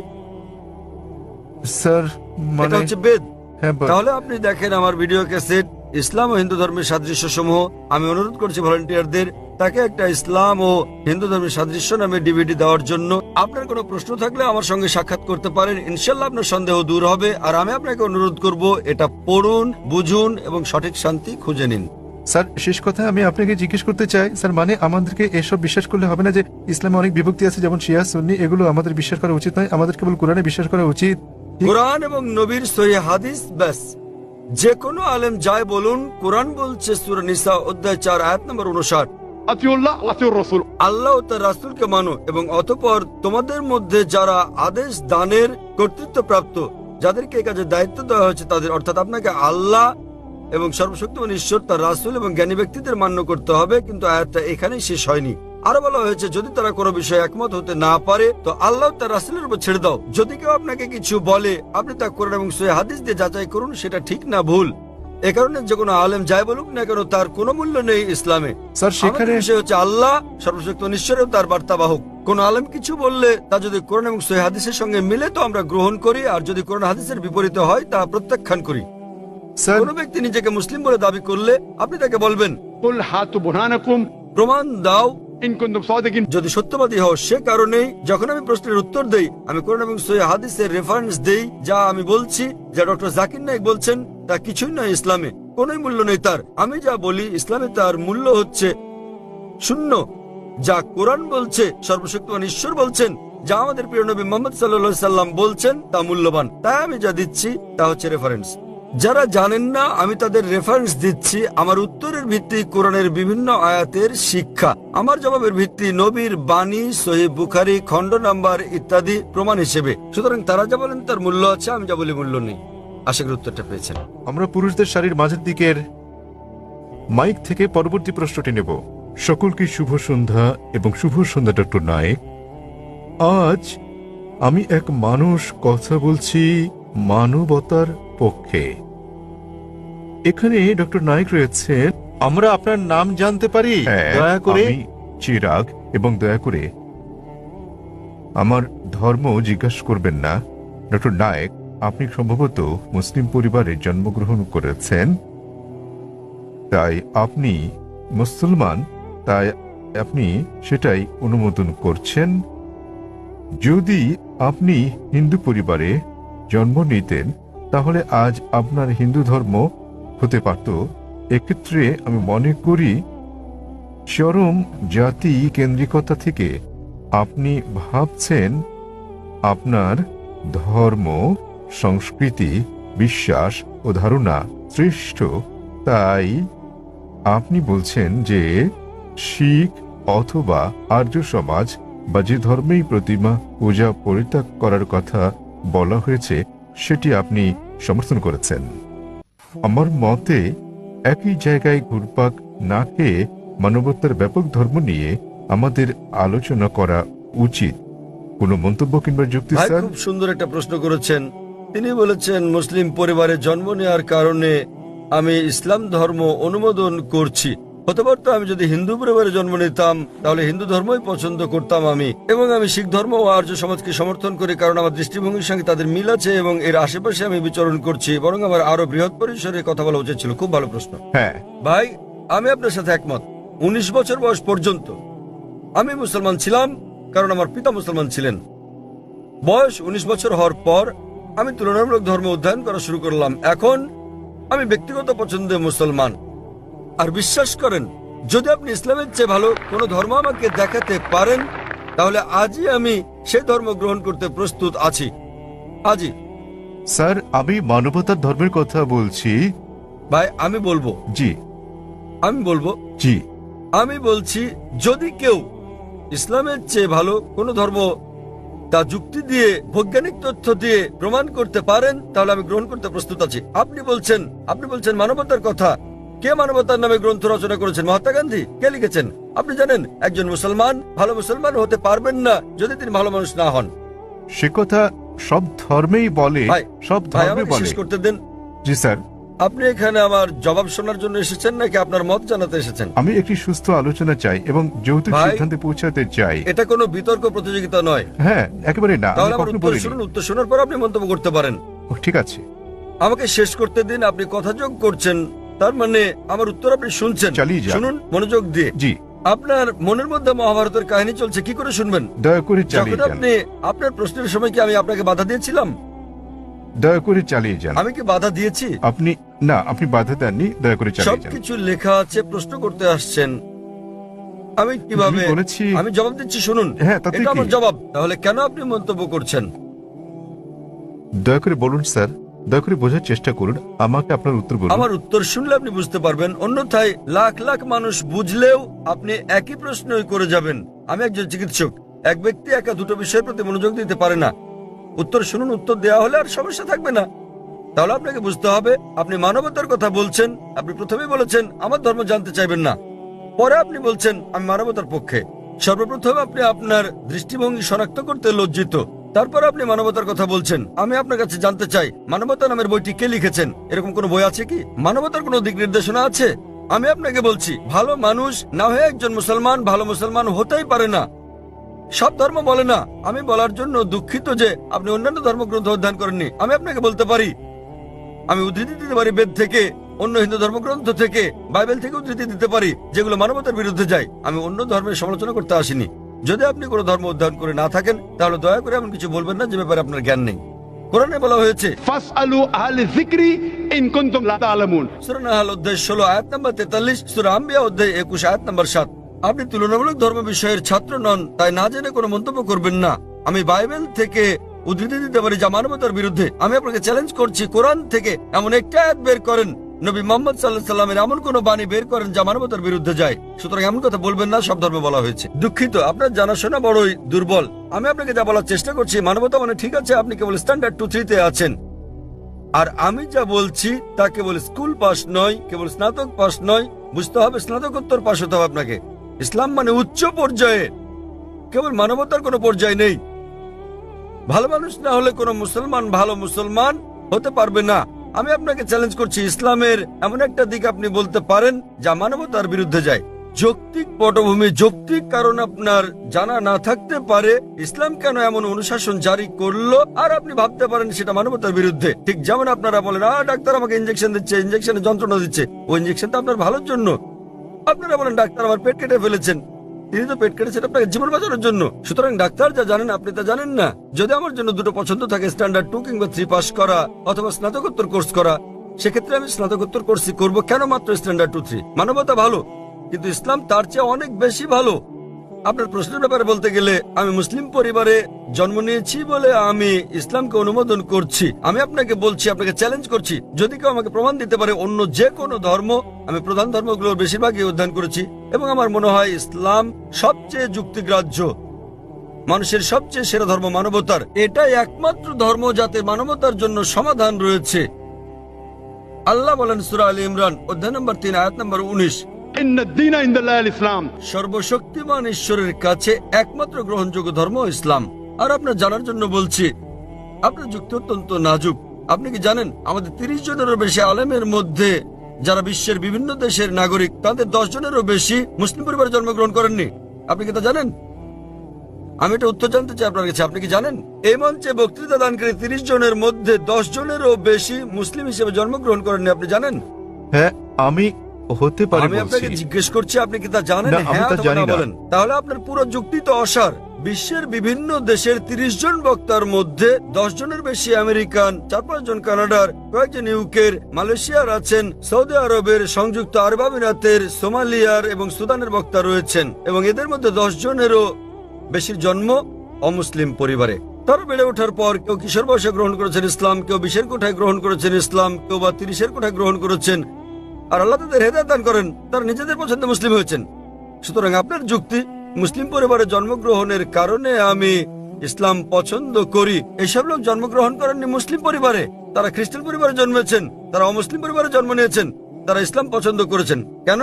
স্যার এটা মানে হচ্ছে বেদ। হ্যাঁ তাহলে আপনি দেখেন আমার ভিডিও ক্যাসেট ইসলাম ও হিন্দু ধর্মের সাদৃশ্য সমূহ। আমি অনুরোধ করছি ভলান্টিয়ারদের তাকে একটা ইসলাম ও হিন্দু ধর্মের সাদৃশ্য নামে ডিভিডি দেওয়ার জন্য। আপনার কোনো প্রশ্ন থাকলে আমার সঙ্গে সাক্ষাৎ করতে পারেন, ইনশাল্লাহ আপনার সন্দেহ দূর হবে। আর আমি আপনাকে অনুরোধ করব এটা পড়ুন, বুঝুন এবং সঠিক শান্তি খুঁজে নিন। স্যার শেষ কথা আমি আপনাকে জিজ্ঞেস করতে চাই স্যার, মানে আমাদেরকে এসব বিশ্বাস করলে হবে না যে ইসলামে অনেক বিভক্তি আছে, যেমন শিয়া সুন্নি, এগুলো আমাদের বিশ্বাস করা উচিত নয়, আমাদের কেবল কোরআনে বিশ্বাস করা উচিত। কোরআন এবং নবীর সহিহ হাদিস ব্যাস। যে কোনো আলেম যাই বলুন, কোরআন বলছে সূরা নিসা অধ্যায় 4 আয়াত নম্বর 59, আতিউল্লাহ আতিউর রাসূল। আল্লাহ ও তার রাসূলকে মানো এবং অতঃপর তোমাদের মধ্যে যারা আদেশ দানের কর্তৃত্বপ্রাপ্ত, যাদেরকে এই কাজের দায়িত্ব দেওয়া হয়েছে তাদের, অর্থাৎ আপনাকে আল্লাহ এবং সর্বশক্তিমান ঈশ্বর, তার রাসূল এবং জ্ঞানী ব্যক্তিদের মান্য করতে হবে। কিন্তু আয়াতটা এখানেই শেষ হয়নি। আরো বলা হয়েছে যদি তারা কোনো বিষয়ে একমত হতে না পারে তো আল্লাহ তার রাসূলের উপর ছেড়ে দাও। যদি কেউ আপনাকে কিছু বলে আপনি তা কোরআন এবং সহিহ হাদিস দিয়ে যাচাই করুন সেটা ঠিক না ভুল। এ কারণে যে কোনো আলেম যাই বলুক না কেন তার কোনো মূল্য নেই ইসলামে। স্যার সেখানে আমাদের বিষয় হচ্ছে আল্লাহ সর্বশক্তিমান ঈশ্বর ও তার বার্তাবাহক। কোন আলেম কিছু বললে তা যদি কোরআন এবং সহিহ হাদিসের সঙ্গে মিলে তো আমরা গ্রহণ করি, আর যদি কোরআন হাদিসের বিপরীতে হয় তা প্রত্যাখ্যান করি। স্যার কোন ব্যক্তি নিজেকে মুসলিম বলে দাবি করলে আপনি তাকে বলবেন কুল হাতু বুরহানাকুম প্রমাণ দাও ইন কুনতুম সাদিকিন। যদি সত্যবাদী হও। সে কারণেই যখন আমি প্রশ্নের উত্তর দেই আমি কোরআন এবং সহিহ হাদিসের রেফারেন্স দেই। যা আমি বলছি, যা ডক্টর জাকির নায়েক বলছেন, তা কিছুই নয় ইসলামে, কোনোই মূল্য নেই তার। আমি যা বলি ইসলামে তার মূল্য হচ্ছে শূন্য। যা কোরআন বলছে, সর্বশক্তিমান ঈশ্বর বলছেন, যা আমাদের প্রিয় নবী মুহাম্মদ সাল্লাল্লাহু আলাইহি সাল্লাম বলছেন তা মূল্যবান। তাই আমি যা দিচ্ছি তা হচ্ছে রেফারেন্স। যারা জানেন না আমি তাদের রেফারেন্স দিচ্ছি। আমার উত্তরের ভিত্তি কোরআনের বিভিন্ন আয়াতের শিক্ষা, আমার জবাবের ভিত্তি নবীর বাণী, সহিহ বুখারী খণ্ড নাম্বার ইত্যাদি প্রমাণ হিসেবে। সুতরাং তারা যা বলেন তার মূল্য আছে, আমি যা বলি মূল্য নেই। আশা করি উত্তরটা পেয়েছেন। আমরা পুরুষদের সারির মাঝের দিকের মাইক থেকে পরবর্তী প্রশ্নটি নেব। সকলকে শুভ সন্ধ্যা এবং শুভ সন্ধ্যা ডক্টর নায়েক। আজ আমি এক মানুষ কথা বলছি মানবতার পক্ষে। এখানে ডক্টর নায়েক রয়েছেন, আমরা আপনার নাম জানতে পারি দয়া করে? আমি চিরাগ, এবং দয়া করে আমার ধর্ম জিজ্ঞাসা করবেন না। ডক্টর নায়েক, আপনি সম্ভবত মুসলিম পরিবারে জন্মগ্রহণ করেছেন, তাই আপনি মুসলমান, তাই আপনি সেটাই অনুমোদন করছেন। যদি আপনি হিন্দু পরিবারে জন্ম নিতেন তাহলে আজ আপনার হিন্দু ধর্ম হতে পারত। এক্ষেত্রে আমি মনে করি চরম জাতি কেন্দ্রিকতা থেকে আপনি ভাবছেন আপনার ধর্ম, সংস্কৃতি, বিশ্বাস ও ধারণা শ্রেষ্ঠ, তাই আপনি বলছেন যে শিখ অথবা আর্য সমাজ বা যে ধর্মেই প্রতিমা পূজা পরিত্যাগ করার কথা বলা হয়েছে সেটি আপনি সমর্থন করেছেন। আমার মতে একই জায়গায় ঘুরপাক না খেয়ে মানবতার ব্যাপক ধর্ম নিয়ে আমাদের আলোচনা করা উচিত। কোনো মন্তব্য কিংবা যুক্তি? ভাই স্যার, খুব সুন্দর একটা প্রশ্ন করেছেন। তিনি বলেছেন মুসলিম পরিবারে জন্ম নেওয়ার কারণে আমি ইসলাম ধর্ম অনুমোদন করছি। হতে পারতো আমি যদি হিন্দু পরিবারে জন্ম নিতাম তাহলে হিন্দু ধর্মই পছন্দ করতাম আমি, এবং আমি শিখ ধর্ম ও আর্য সমাজকে সমর্থন করি কারণ আমার দৃষ্টিভঙ্গির সঙ্গে তাদের মিল আছে এবং এর আশেপাশে আমি বিচরণ করছি। বরং আমার আরো বৃহৎ পরিসরে কথা বলা উচিত ছিল। খুব ভালো প্রশ্ন হ্যাঁ ভাই, আমি আপনার সাথে একমত। 19 বছর বয়স পর্যন্ত আমি মুসলমান ছিলাম কারণ আমার পিতা মুসলমান ছিলেন। বয়স 19 বছর হওয়ার পর আমি তুলনামূলক ধর্ম অধ্যয়ন করা শুরু করলাম। এখন আমি ব্যক্তিগত পছন্দে মুসলমান। আর বিশ্বাস করেন, যদি আপনি ইসলামের চেয়ে ভালো কোনো ধর্ম আমাকে দেখাতে পারেন তাহলে আজই আমি সেই ধর্ম গ্রহণ করতে প্রস্তুত আছি। আজই। স্যার, আমি মানবতার ধর্মের কথা বলছি। ভাই আমি বলবো জি জি আমি বলছি যদি কেউ ইসলামের চেয়ে ভালো কোনো ধর্ম তা যুক্তি দিয়ে, বৈজ্ঞানিক তথ্য দিয়ে প্রমাণ করতে পারেন তাহলে আমি গ্রহণ করতে প্রস্তুত আছি। আপনি বলছেন মানবতার কথা। কে মানবতার নামে গ্রন্থ রচনা করেছেন? মহাত্মা গান্ধী। কে লিখেছেন? আপনি জানেন একজন মুসলমান ভালো মুসলমান হতে পারবেন না যদি তিনি ভালো মানুষ না হন। সে কথা সব ধর্মেই বলে, সব ধর্মে বলে। শেষ করতে দেন। জি স্যার। আপনি এখানে আমার জবাব শোনার জন্য এসেছেন নাকি আপনার মত জানাতে এসেছেন? আমি একটি সুস্থ আলোচনা চাই এবং যৌতুক ভাই, সিদ্ধান্তে পৌঁছাতে চাই। এটা কোনো বিতর্ক প্রতিযোগিতা নয়। হ্যাঁ, একেবারে না, আমি তাহলে আমার কখনো উত্তর বলিনি। শুনুন, উত্তর শোনার পর আপনি মন্তব্য করতে পারেন। ও, ঠিক আছে, আমাকে শেষ করতে দিন। আপনি কথা যোগ করছেন, তার মানে আমার উত্তর আপনি শুনছেন। চালিয়ে যান। শুনুন মনোযোগ দিয়ে। জি, আপনার মনের মধ্যে মহাভারতের কাহিনী চলছে, কি করে শুনবেন? দয়া করে যখন চালিয়ে যান। আপনি আপনার প্রশ্নের সময় কি আমি আপনাকে বাধা দিয়েছিলাম? দয়া করে চালিয়ে যান। আমি কি বাধা দিয়েছি? আপনি বাধা দেননি, দয়া করে চালিয়ে যান। সবকিছু লেখা আছে, প্রশ্ন করতে আসছেন, আমি কিভাবে আমি বলেছি। আমি জবাব দিচ্ছি, শুনুন। হ্যাঁ, তাতে এটা কি? আমার জবাব। তাহলে কেন আপনি মন্তব্য করছেন? দয়া করে বলুন স্যার, দয়া করে বোঝার চেষ্টা করুন, আমাকে আপনার উত্তর বলুন। আমার উত্তর শুনলে আপনি বুঝতে পারবেন, অন্যথায় লাখ লাখ মানুষ বুঝলেও আপনি একই প্রশ্নই করে যাবেন। আমি একজন চিকিৎসক, এক ব্যক্তি একা দুটো বিষয়ের প্রতি মনোযোগ দিতে পারে না। উত্তর শুনুন, উত্তর দেওয়া হলে আর সমস্যা থাকবে না। তাহলে আপনাকে বুঝতে হবে, আপনি মানবতার কথা বলছেন। আপনি প্রথমেই বলেছেন আমার ধর্ম জানতে চাইবেন না, পরে আপনি বলছেন আমি মানবতার পক্ষে। সর্বপ্রথম আপনি আপনার দৃষ্টিভঙ্গি শনাক্ত করতে লজ্জিত, তারপর আপনি মানবতার কথা বলছেন। আমি আপনার কাছে জানতে চাই, মানবতা নামের বইটি কে লিখেছেন? এরকম কোনো বই আছে কি? মানবতার কোনো দিক নির্দেশনা আছে? আমি আপনাকে বলছি, ভালো মানুষ না হয়ে একজন মুসলমান ভালো মুসলমান হতেই পারে না। সব ধর্ম বলে না। আমি বলার জন্য দুঃখিত যে আপনি অন্যান্য ধর্মগ্রন্থ অধ্যয়ন করেননি। আমি আপনাকে বলতে পারি, আমি উদ্ধৃতি দিতে পারি বেদ থেকে, অন্য হিন্দু ধর্মগ্রন্থ থেকে, বাইবেল থেকে উদ্ধৃতি দিতে পারি যেগুলো মানবতার বিরুদ্ধে যায়। আমি অন্য ধর্মের সমালোচনা করতে আসিনি। যদি আপনি কোনো ধর্ম অধ্যয়ন করে না থাকেন তাহলে দয়া করে এমন কিছু বলবেন না যে ব্যাপারে আপনার জ্ঞান নেই। কোরআনে বলা হয়েছে, ফাসআলু আহলে যিকরি ইন কুনতুম লা তা'লামুন। সূরা নাহল অধ্যায় 16 আয়াত নম্বর 43, সূরা আম্বিয়া অধ্যায় 21 আয়াত নম্বর 7। আপনি তুলনামূলক ধর্ম বিষয়ের ছাত্র নন, তাই না জেনে কোনো মন্তব্য করবেন না। আমি বাইবেল থেকে উদ্ধৃতি দিতে পারি যা মানবতার বিরুদ্ধে। আমি আপনাকে চ্যালেঞ্জ করছি, কোরআন থেকে এমন একটা আয়াত বের করেন, নবী মুহাম্মদ সাল্লাল্লাহু আলাইহি সাল্লামের এমন কোন বাণী বের করেন যা মানবতার বিরুদ্ধে যায়। সুতরাং এমন কথা বলবেন না সব ধর্মে বলা হয়েছে। দুঃখিত, আপনার জানাশোনা বড়ই দুর্বল। আমি আপনাকে যা বলার চেষ্টা করছি, মানবতা মানে ঠিক আছে, আপনি কেবল স্ট্যান্ডার্ড 2-3 তে আছেন। আর আমি যা বলছি তা কেবল স্কুল পাস নয়, কেবল স্নাতক পাস নয়, বুঝতে হবে স্নাতকোত্তর পাস হতে হবে আপনাকে। ইসলাম মানে উচ্চ পর্যায়ে, কেবল মানবতার কোনো পর্যায় নেই। ভালো মানুষ না হলে কোনো মুসলমান ভালো মুসলমান হতে পারবে না। আমি আপনাকে চ্যালেঞ্জ করছি, ইসলামের এমন একটা দিক আপনি বলতে পারেন যা মানবতার বিরুদ্ধে যায়। যৌক্তিক পটভূমি, যৌক্তিক কারণ আপনার জানা না থাকতে পারে ইসলাম কেন এমন অনুশাসন জারি করলো, আর আপনি ভাবতে পারেন সেটা মানবতার বিরুদ্ধে। ঠিক যেমন আপনারা বলেন, ডাক্তার আমাকে ইঞ্জেকশন দিচ্ছে, ইঞ্জেকশনে যন্ত্রণা দিচ্ছে, ওই ইঞ্জেকশন তো আপনার ভালোর জন্য। আপনারা বলেন ডাক্তার আমার পেট কেটে ফেলেছেন, তিনি তো পেট কেটেছেন আপনাকে জীবন বাঁচানোর জন্য। সুতরাং ডাক্তার যা জানেন আপনি তা জানেন না। যদি আমার জন্য দুটো পছন্দ থাকে, স্ট্যান্ডার্ড 2 কিংবা 3 পাস করা অথবা স্নাতকোত্তর কোর্স করা, সেক্ষেত্রে আমি স্নাতকোত্তর কোর্সই করবো। কেন মাত্র স্ট্যান্ডার্ড 2-3? মানবতা ভালো, কিন্তু ইসলাম তার চেয়ে অনেক বেশি ভালো। আপনার প্রশ্নের ব্যাপারে বলতে গেলে, আমি মুসলিম পরিবারে জন্ম নিয়েছি বলে আমি ইসলামকে অনুমোদন করছি। আমি আপনাকে বলছি, আপনাকে চ্যালেঞ্জ করছি, যদি কেউ আমাকে প্রমাণ দিতে পারে অন্য যে কোনো ধর্ম, আমি প্রধান ধর্মগুলোর বেশিরভাগই অধ্যয়ন করেছি এবং আমার মনে হয় ইসলাম সবচেয়ে যুক্তিগ্রাহ্য, মানুষের সবচেয়ে সেরা ধর্ম মানবতার। এটাই একমাত্র ধর্ম যাতে মানবতার জন্য সমাধান রয়েছে। আল্লাহ বলেন সূরা আলী ইমরান অধ্যায় নম্বর 3 আয়াত নম্বর 19, ইন্নাদ দীনা ইনদাল্লাহিল ইসলাম। সর্বশক্তিমান ঈশ্বরের কাছে একমাত্র গ্রহণযোগ্য ধর্ম ইসলাম। আর আপনার জানার জন্য বলছি, আপনার যুক্তি অত্যন্ত নাজুক। আপনি কি জানেন আমাদের 30 জনেরও বেশি আলেমের মধ্যে যারা বিশ্বের বিভিন্ন দেশের নাগরিক, তাদের 10 জনেরও বেশি মুসলিম পরিবারে জন্মগ্রহণ করেননি? আপনি কি তা জানেন? আমি এটা উত্তর জানতে চাই আপনার কাছে, আপনি কি জানেন এই মঞ্চে বক্তৃতা দানকারী 30 জনের মধ্যে 10 জনেরও বেশি মুসলিম হিসেবে জন্মগ্রহণ করেননি? আপনি জানেন? হ্যাঁ, আমি হতে পারি আমি আপনাকে বলছি। জিজ্ঞেস করছি, আপনি কি তা জানেন? না, আমি হ্যাঁ তা অথবা জানি না না। বলেন। তাহলে আপনার পুরো যুক্তি তো অসার। বিশ্বের বিভিন্ন দেশের 30 জন বক্তার মধ্যে 10 জনের বেশি আমেরিকান, 4-5 জন কানাডার, কয়েকজন ইউকের, মালয়েশিয়ার আছেন, সৌদি আরবের, সংযুক্ত আরব আমিরাতের, সোমালিয়ার এবং সুদানের বক্তা রয়েছেন, এবং এদের মধ্যে 10 জনেরও বেশির জন্ম অমুসলিম পরিবারে। তারা বেড়ে ওঠার পর কেউ কিশোর বয়সে গ্রহণ করেছেন ইসলাম, কেউ 20-এর কোঠায় গ্রহণ করেছেন ইসলাম, কেউ বা 30-এর কোঠায় গ্রহণ করেছেন। আর আল্লাহ তাদের হেদায়েত দান করেন, তারা নিজেদের পছন্দে মুসলিম হয়েছেন। সুতরাং আপনার যুক্তি, মুসলিম পরিবারে জন্মগ্রহণের কারণে আমি ইসলাম পছন্দ করি, এসব লোক জন্মগ্রহণ করেননি মুসলিম পরিবারে, তারা খ্রিস্টান পরিবারে জন্মেছেন, তারা অমুসলিম পরিবারে জন্ম নিয়েছেন, তারা ইসলাম পছন্দ করেছেন। কেন?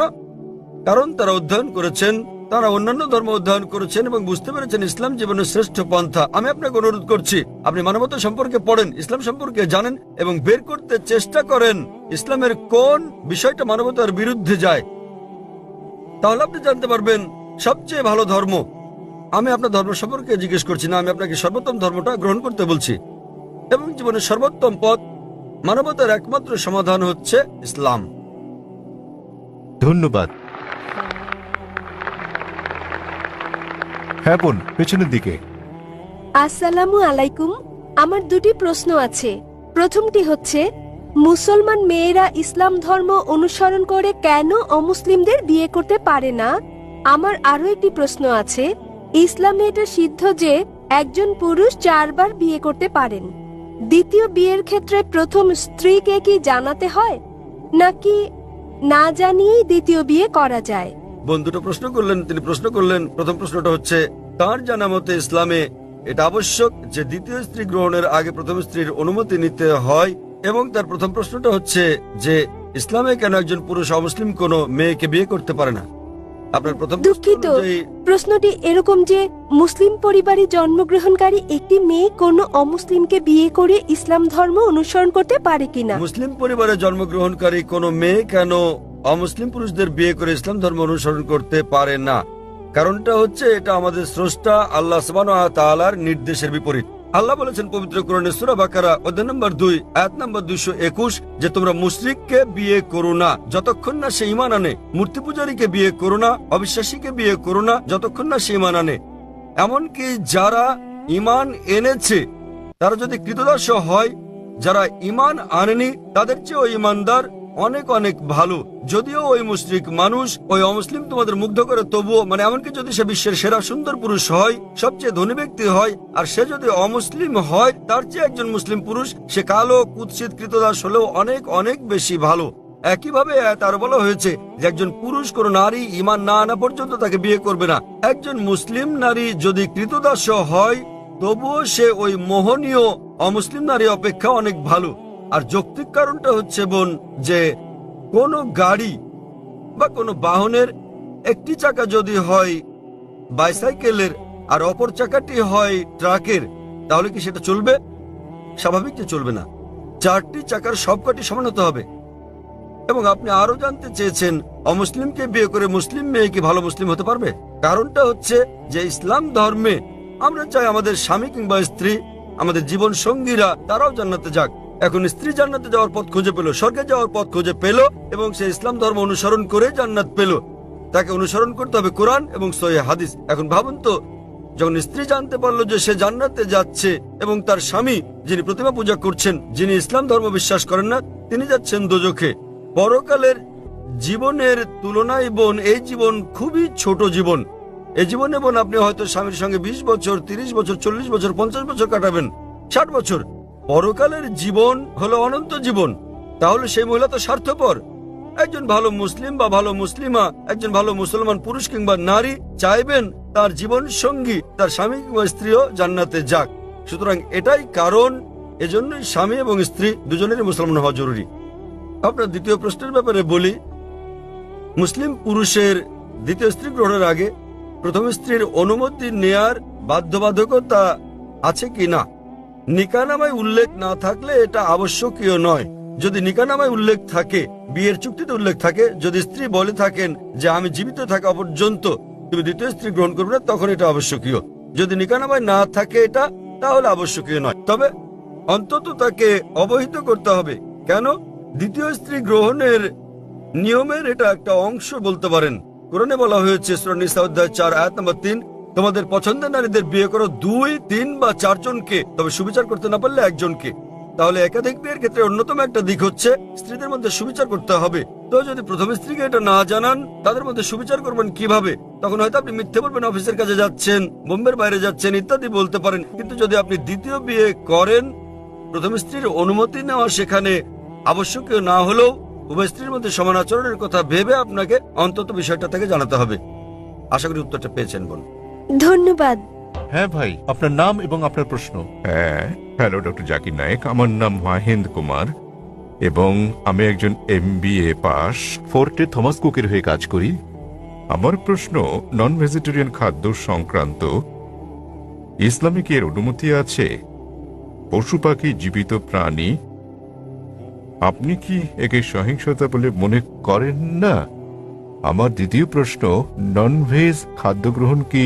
কারণ তারা অধ্যয়ন করেছেন তারা অন্যান্য ধর্ম অধ্যয়ন করেছেন এবং বুঝতে পেরেছেন ইসলাম জীবনের শ্রেষ্ঠ পন্থা। আমি আপনাকে অনুরোধ করছি, আপনি মানবতা সম্পর্কে পড়েন, ইসলাম সম্পর্কে জানেন এবং বের করতে চেষ্টা করেন ইসলামের কোন বিষয়টা মানবতার বিরুদ্ধে যায়। তাহলে আপনি জানতে পারবেন সবচেয়ে ভালো ধর্ম। আমি আপনার ধর্ম সম্পর্কে জিজ্ঞেস করছি না, আমি আপনাকে সর্বোত্তম ধর্মটা গ্রহণ করতে বলছি। এবং জীবনের সর্বোত্তম পথ, মানবতার একমাত্র সমাধান হচ্ছে ইসলাম। ধন্যবাদ। হ্যাঁ বোন, পেছনের দিকে। আসসালামু আলাইকুম। আমার দুটি প্রশ্ন আছে। প্রথমটি হচ্ছে, মুসলমান মেয়েরা ইসলাম ধর্ম অনুসরণ করে কেন অমুসলিমদের বিয়ে করতে পারে না? আমার আরো একটি প্রশ্ন আছে, ইসলামে এটা সিদ্ধ যে একজন পুরুষ 4 বার বিয়ে করতে পারেন। দ্বিতীয় বিয়ের ক্ষেত্রে প্রথম স্ত্রীকে কি জানাতে হয়, নাকি না জানিয়েই দ্বিতীয় বিয়ে করা যায়? দুটো প্রশ্ন করলেন। তিনি প্রশ্ন করলেন, প্রথম প্রশ্নটা হচ্ছে তার জানা মতে ইসলামে এটা আবশ্যক যে দ্বিতীয় স্ত্রী গ্রহণের আগে প্রথম স্ত্রীর অনুমতি নিতে হয়। এবং তার প্রথম প্রশ্নটা হচ্ছে যে ইসলামে কেন একজন পুরুষ অমুসলিম কোনো মেয়েকে বিয়ে করতে পারে না। আপনার প্রথম প্রশ্ন দুঃখিত, অনুযায়ী প্রশ্নটি এরকম যে মুসলিম পরিবারে জন্মগ্রহণকারী একটি মেয়ে কোনো অমুসলিমকে বিয়ে করে ইসলাম ধর্ম অনুসরণ করতে পারে কিনা। মুসলিম পরিবারে জন্মগ্রহণকারী কোনো মেয়ে কেন অমুসলিম পুরুষদের বিয়ে করে ইসলাম ধর্ম অনুসরণ করতে পারে না? কারণটা হচ্ছে এটা আমাদের স্রষ্টা আল্লাহ সুবহানাহু ওয়া তাআলার নির্দেশের বিপরীত। আল্লাহ বলেছেন পবিত্র কোরআনে সূরা বাকারা অধ্যায় নম্বর 2 আয়াত নম্বর 221 যে তোমরা মুশরিককে বিয়ে করো না যতক্ষণ না সে ঈমান আনে, মূর্তি পূজারীকে বিয়ে করো না, অবিশ্বাসীকে বিয়ে করো না যতক্ষণ না সে ঈমান আনে। এমনকি যারা ঈমান এনেছে তারা যদি কৃতদাস হয়, যারা ঈমান আনেনি তাদের চেয়ে ওই ঈমানদার অনেক অনেক ভালো। যদিও ওই মুশরিক মানুষ, ওই অমুসলিম তোমাদের মুগ্ধ করে, তবুও এমনকি যদি সে বিশ্বের সেরা সুন্দর পুরুষ হয়, সবচেয়ে ধনী ব্যক্তি হয়, আর সে যদি অমুসলিম হয় তার চেয়ে একজন মুসলিম পুরুষ, সে কালো কুৎসিত কৃতদাস হলেও অনেক অনেক বেশি ভালো। একইভাবে তার বলা হয়েছে যে একজন পুরুষ কোন নারী ঈমান না আনা পর্যন্ত তাকে বিয়ে করবে না। একজন মুসলিম নারী যদি কৃতদাস হয় তবুও সে ওই মোহনীয় অমুসলিম নারী অপেক্ষা অনেক ভালো। আর যৌক্তিক কারণটা হচ্ছে বোন যে কোনো গাড়ি বা কোনো বাহনের একটি চাকা যদি হয় বাইসাইকেলের আর অপর চাকাটি হয় ট্রাকের, তাহলে কি সেটা চলবে? স্বাভাবিক যে চলবে না। 4টি চাকার সবকটি সমান হতে হবে। এবং আপনি আরো জানতে চেয়েছেন অমুসলিমকে বিয়ে করে মুসলিম মেয়ে কি ভালো মুসলিম হতে পারবে? কারণটা হচ্ছে যে ইসলাম ধর্মে আমরা চাই আমাদের স্বামী কিংবা স্ত্রী, আমাদের জীবন সঙ্গীরা তারাও জান্নাতে যাক। এখন স্ত্রী জান্নাতে যাওয়ার পথ খুঁজে পেল, স্বর্গে যাওয়ার পথ খুঁজে পেল এবং সে ইসলাম ধর্ম অনুসরণ করে জান্নাত পেল। তাকে অনুসরণ করতে হবে কোরআন এবং সহিহ হাদিস। এখন ভাবুন তো, যখন স্ত্রী জানতে পারলো যে সে জান্নাতে যাচ্ছে এবং তার স্বামী যিনি প্রতিমা পূজা করছেন, যিনি ইসলাম ধর্ম বিশ্বাস করেন না, তিনি যাচ্ছেন দোজখে। পরকালের জীবনের তুলনায় বোন এই জীবন খুবই ছোট জীবন। এই জীবনে বোন আপনি হয়তো স্বামীর সঙ্গে 20 বছর, 30 বছর, 40 বছর, 50 বছর কাটাবেন, 60 বছর। পরকালের জীবন হলো অনন্ত জীবন। তাহলে সেই মহিলা তো স্বার্থপর। একজন ভালো মুসলিম বা ভালো মুসলিমা, একজন ভালো মুসলমান পুরুষ কিংবা নারী চাইবেন তার জীবন সঙ্গী, তার স্বামী কিংবা স্ত্রীও জান্নাতে যাক। সুতরাং এটাই কারণ, এজন্যই স্বামী এবং স্ত্রী দুজনেরই মুসলমান হওয়া জরুরি। আপনার দ্বিতীয় প্রশ্নের ব্যাপারে বলি, মুসলিম পুরুষের দ্বিতীয় স্ত্রী গ্রহণের আগে প্রথম স্ত্রীর অনুমতি নেয়ার বাধ্যবাধকতা আছে কি না? নিকাহনামায় উল্লেখ না থাকলে এটা আবশ্যকীয় নয়। যদি নিকাহনামায় উল্লেখ থাকে, বিয়ের চুক্তিতে উল্লেখ থাকে, যদি স্ত্রী বলে থাকেন যে আমি জীবিত থাকা পর্যন্ত তুমি দ্বিতীয় স্ত্রী গ্রহণ করবে না, তখন এটা আবশ্যকীয়। যদি নিকাহনামায় না থাকে এটা, তাহলে আবশ্যকীয় নয়। তবে অন্তত তাকে অবহিত করতে হবে। কেন? দ্বিতীয় স্ত্রী গ্রহণের নিয়মের এটা একটা অংশ বলতে পারেন। কোরআনে বলা হয়েছে সূরা নিসা অধ্যায় 4 আয়াত নম্বর 3, তোমাদের পছন্দের নারীদের বিয়ে করো 2, 3 বা 4 জনকে, তবে সুবিচার করতে না পারলে একজনকে। তাহলে একাধিক বিয়ের ক্ষেত্রে অন্যতম একটা দিক হচ্ছে স্ত্রীদের মধ্যে সুবিচার করতে হবে। তো যদি প্রথম স্ত্রীকে এটা না জানান, তাদের মধ্যে সুবিচার করবেন কিভাবে? তখন হয়তো আপনি মিথ্যে বলবেন, অফিসের কাজে যাচ্ছেন, বোম্বের বাইরে যাচ্ছেন ইত্যাদি বলতে পারেন। কিন্তু যদি আপনি দ্বিতীয় বিয়ে করেন, প্রথম স্ত্রীর অনুমতি নেওয়া সেখানে আবশ্যকীয় না হলেও উভয় স্ত্রীর মধ্যে সমান আচরণের কথা ভেবে আপনাকে অন্তত বিষয়টা থেকে জানাতে হবে। আশা করি উত্তরটা পেয়েছেন বোন। ধন্যবাদ। হ্যাঁ ভাই, আপনার নাম এবং আপনার প্রশ্ন। হ্যাঁ, হ্যালো ডক্টর জাকির নায়েক, আমার নাম মাহেন্দ্র কুমার এবং আমি একজন MBA পাস। ফোর্টে থমাস কুকের হয়ে কাজ করি। আমার প্রশ্ন নন ভেজিটেরিয়ান খাদ্য সংক্রান্ত। ইসলামে কি এর অনুমতি আছে? পশু পাখি, জীবিত প্রাণী, আপনি কি একে সহিংসতা বলে মনে করেন না? আমার দ্বিতীয় প্রশ্ন, নন ভেজ খাদ্য গ্রহণ কি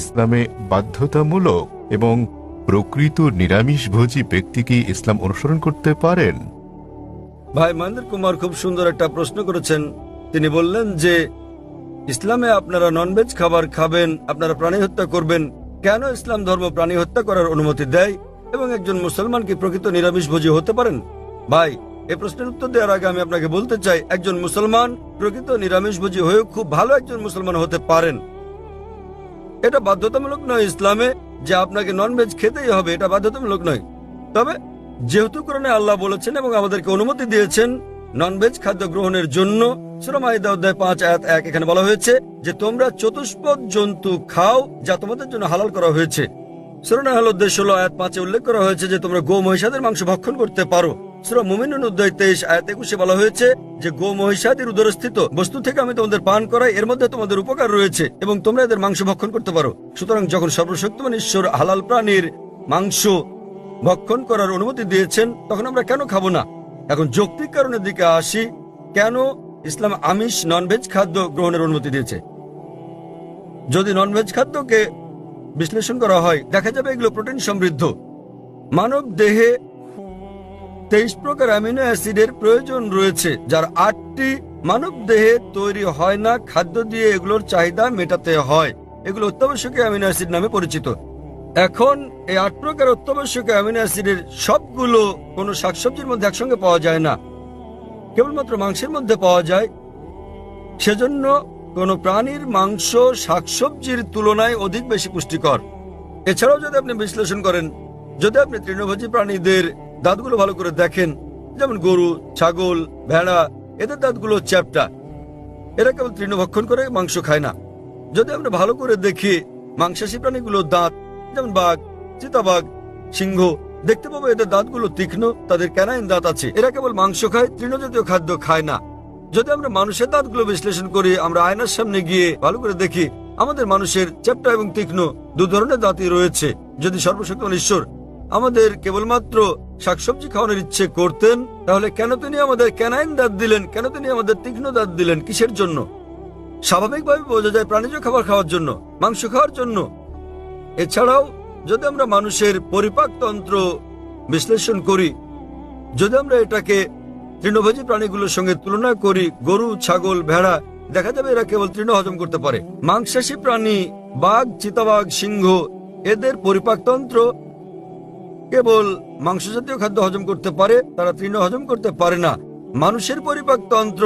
ইসলামে বাধ্যতামূলক এবং প্রকৃত নিরামিষভোজী ব্যক্তি কি ইসলাম অনুসরণ করতে পারেন? ভাই মহেন্দ্র কুমার খুব সুন্দর একটা প্রশ্ন করেছেন। তিনি বললেন যে ইসলামে আপনারা ননভেজ খাবার খাবেন, আপনারা প্রাণী হত্যা করবেন। কেন ইসলাম ধর্ম প্রাণী হত্যা করার অনুমতি দেয় এবং একজন মুসলমান কি প্রকৃত নিরামিষভোজী হতে পারেন? ভাই, এই প্রশ্নের উত্তর দেওয়ার আগে আমি আপনাকে বলতে চাই, একজন মুসলমান প্রকৃত নিরামিষভোজী হয়েও খুব ভালো একজন মুসলমান হতে পারেন। এটা বাধ্যতামূলক নয় ইসলামে যে আপনাকে ননভেজ খেতেই হবে, এটা বাধ্যতামূলক নয়। তবে যেহেতু কোরআনে আল্লাহ বলেছেন এবং আমাদেরকে অনুমতি দিয়েছেন ননভেজ খাদ্য গ্রহণের জন্য, সূরা মাইদা অধ্যায় 5 আয়াত 1 এখানে বলা হয়েছে যে তোমরা চতুষ্পদ জন্তু খাও যা তোমাদের জন্য হালাল করা হয়েছে। সূরা নাহল অধ্যায় 16 আয়াত 5 উল্লেখ করা হয়েছে যে তোমরা গো মহিষাদের মাংস ভক্ষণ করতে পারো। সূরা মুমিনুন অধ্যায় 23 আয়াত 21 বলা হয়েছে যে গো মহিষাদের উদরস্থিত বস্তু থেকে আমি তোমাদের পান করাই, এর মধ্যে তোমাদের উপকার রয়েছে এবং তোমরা এদের মাংস ভক্ষণ করতে পারো। সুতরাং যখন সর্বশক্তিমান ঈশ্বর হালাল প্রাণীর মাংস ভক্ষণ করার অনুমতি দিয়েছেন, তখন আমরা কেন খাবো না? এখন যৌক্তিক কারণের দিকে আসি, কেন ইসলাম আমিষ ননভেজ খাদ্য গ্রহণের অনুমতি দিয়েছে। যদি ননভেজ খাদ্যকে বিশ্লেষণ করা হয়, দেখা যাবে এগুলো প্রোটিন সমৃদ্ধ। মানব দেহে 23 প্রকার অ্যামিনো অ্যাসিডের প্রয়োজন রয়েছে, যার 8টি মানব দেহে তৈরি হয় না, খাদ্য দিয়ে এগুলোর চাহিদা মেটাতে হয়। এগুলো অত্যাবশ্যকীয় অ্যামিনো অ্যাসিড নামে পরিচিত। এখন এই 8 প্রকার অত্যাবশ্যকীয় অ্যামিনো অ্যাসিডের সবগুলো কোনো শাকসবজির মধ্যে একসঙ্গে পাওয়া যায় না, কেবলমাত্র মাংসের মধ্যে পাওয়া যায়। সেজন্য কোনো প্রাণীর মাংস শাকসবজির তুলনায় অধিক বেশি পুষ্টিকর। এছাড়াও যদি আপনি বিশ্লেষণ করেন, যদি আপনি তৃণভোজী প্রাণীদের দাঁতগুলো ভালো করে দেখেন, যেমন গরু, ছাগল, ভেড়া, এদের দাঁতগুলো চ্যাপ্টা, এরা কেবল তৃণভক্ষণ করে, মাংস খায় না। যদি আমরা ভালো করে দেখি মাংসাশী প্রাণীগুলোর দাঁত, যেমন বাঘ, চিতাবাঘ, সিংহ, দেখতে পাবো এদের দাঁতগুলো তীক্ষ্ণ, তাদের ক্যানাইন দাঁত আছে। এরা কেবল মাংস খায়, তৃণজাতীয় খাদ্য খায় না। যদি আমরা মানুষের দাঁতগুলো বিশ্লেষণ করি, আমরা আয়নার সামনে গিয়ে ভালো করে দেখি আমাদের মানুষের চ্যাপ্টা এবং তীক্ষ্ণ দু ধরনের দাঁতই রয়েছে। যদি সর্বশক্তিমান ঈশ্বর আমাদের কেবলমাত্র শাকসবজি খাওয়ানোর ইচ্ছে করতেন, তাহলে কেন তিনি আমাদের ক্যানাইন দাঁত দিলেন? কেন তিনি আমাদের তীক্ষ্ণ দাঁত দিলেন? কিসের জন্য? স্বাভাবিকভাবে বোঝা যায় প্রাণীজ খাবার খাওয়ার জন্য, মাংস খাওয়ার জন্য। এছাড়াও যদি আমরা মানুষের পরিপাকতন্ত্র বিশ্লেষণ করি, যদি আমরা এটাকে তৃণভোজী প্রাণীগুলোর সঙ্গে তুলনা করি, গরু, ছাগল, ভেড়া, দেখা যাবে এরা কেবল তৃণ হজম করতে পারে। মাংসাশী প্রাণী বাঘ, চিতাবাঘ, সিংহ, এদের পরিপাকতন্ত্র কেবল মাংস জাতীয় খাদ্য হজম করতে পারে, তারা তৃণ হজম করতে পারে না। মানুষের পরিপাকতন্ত্র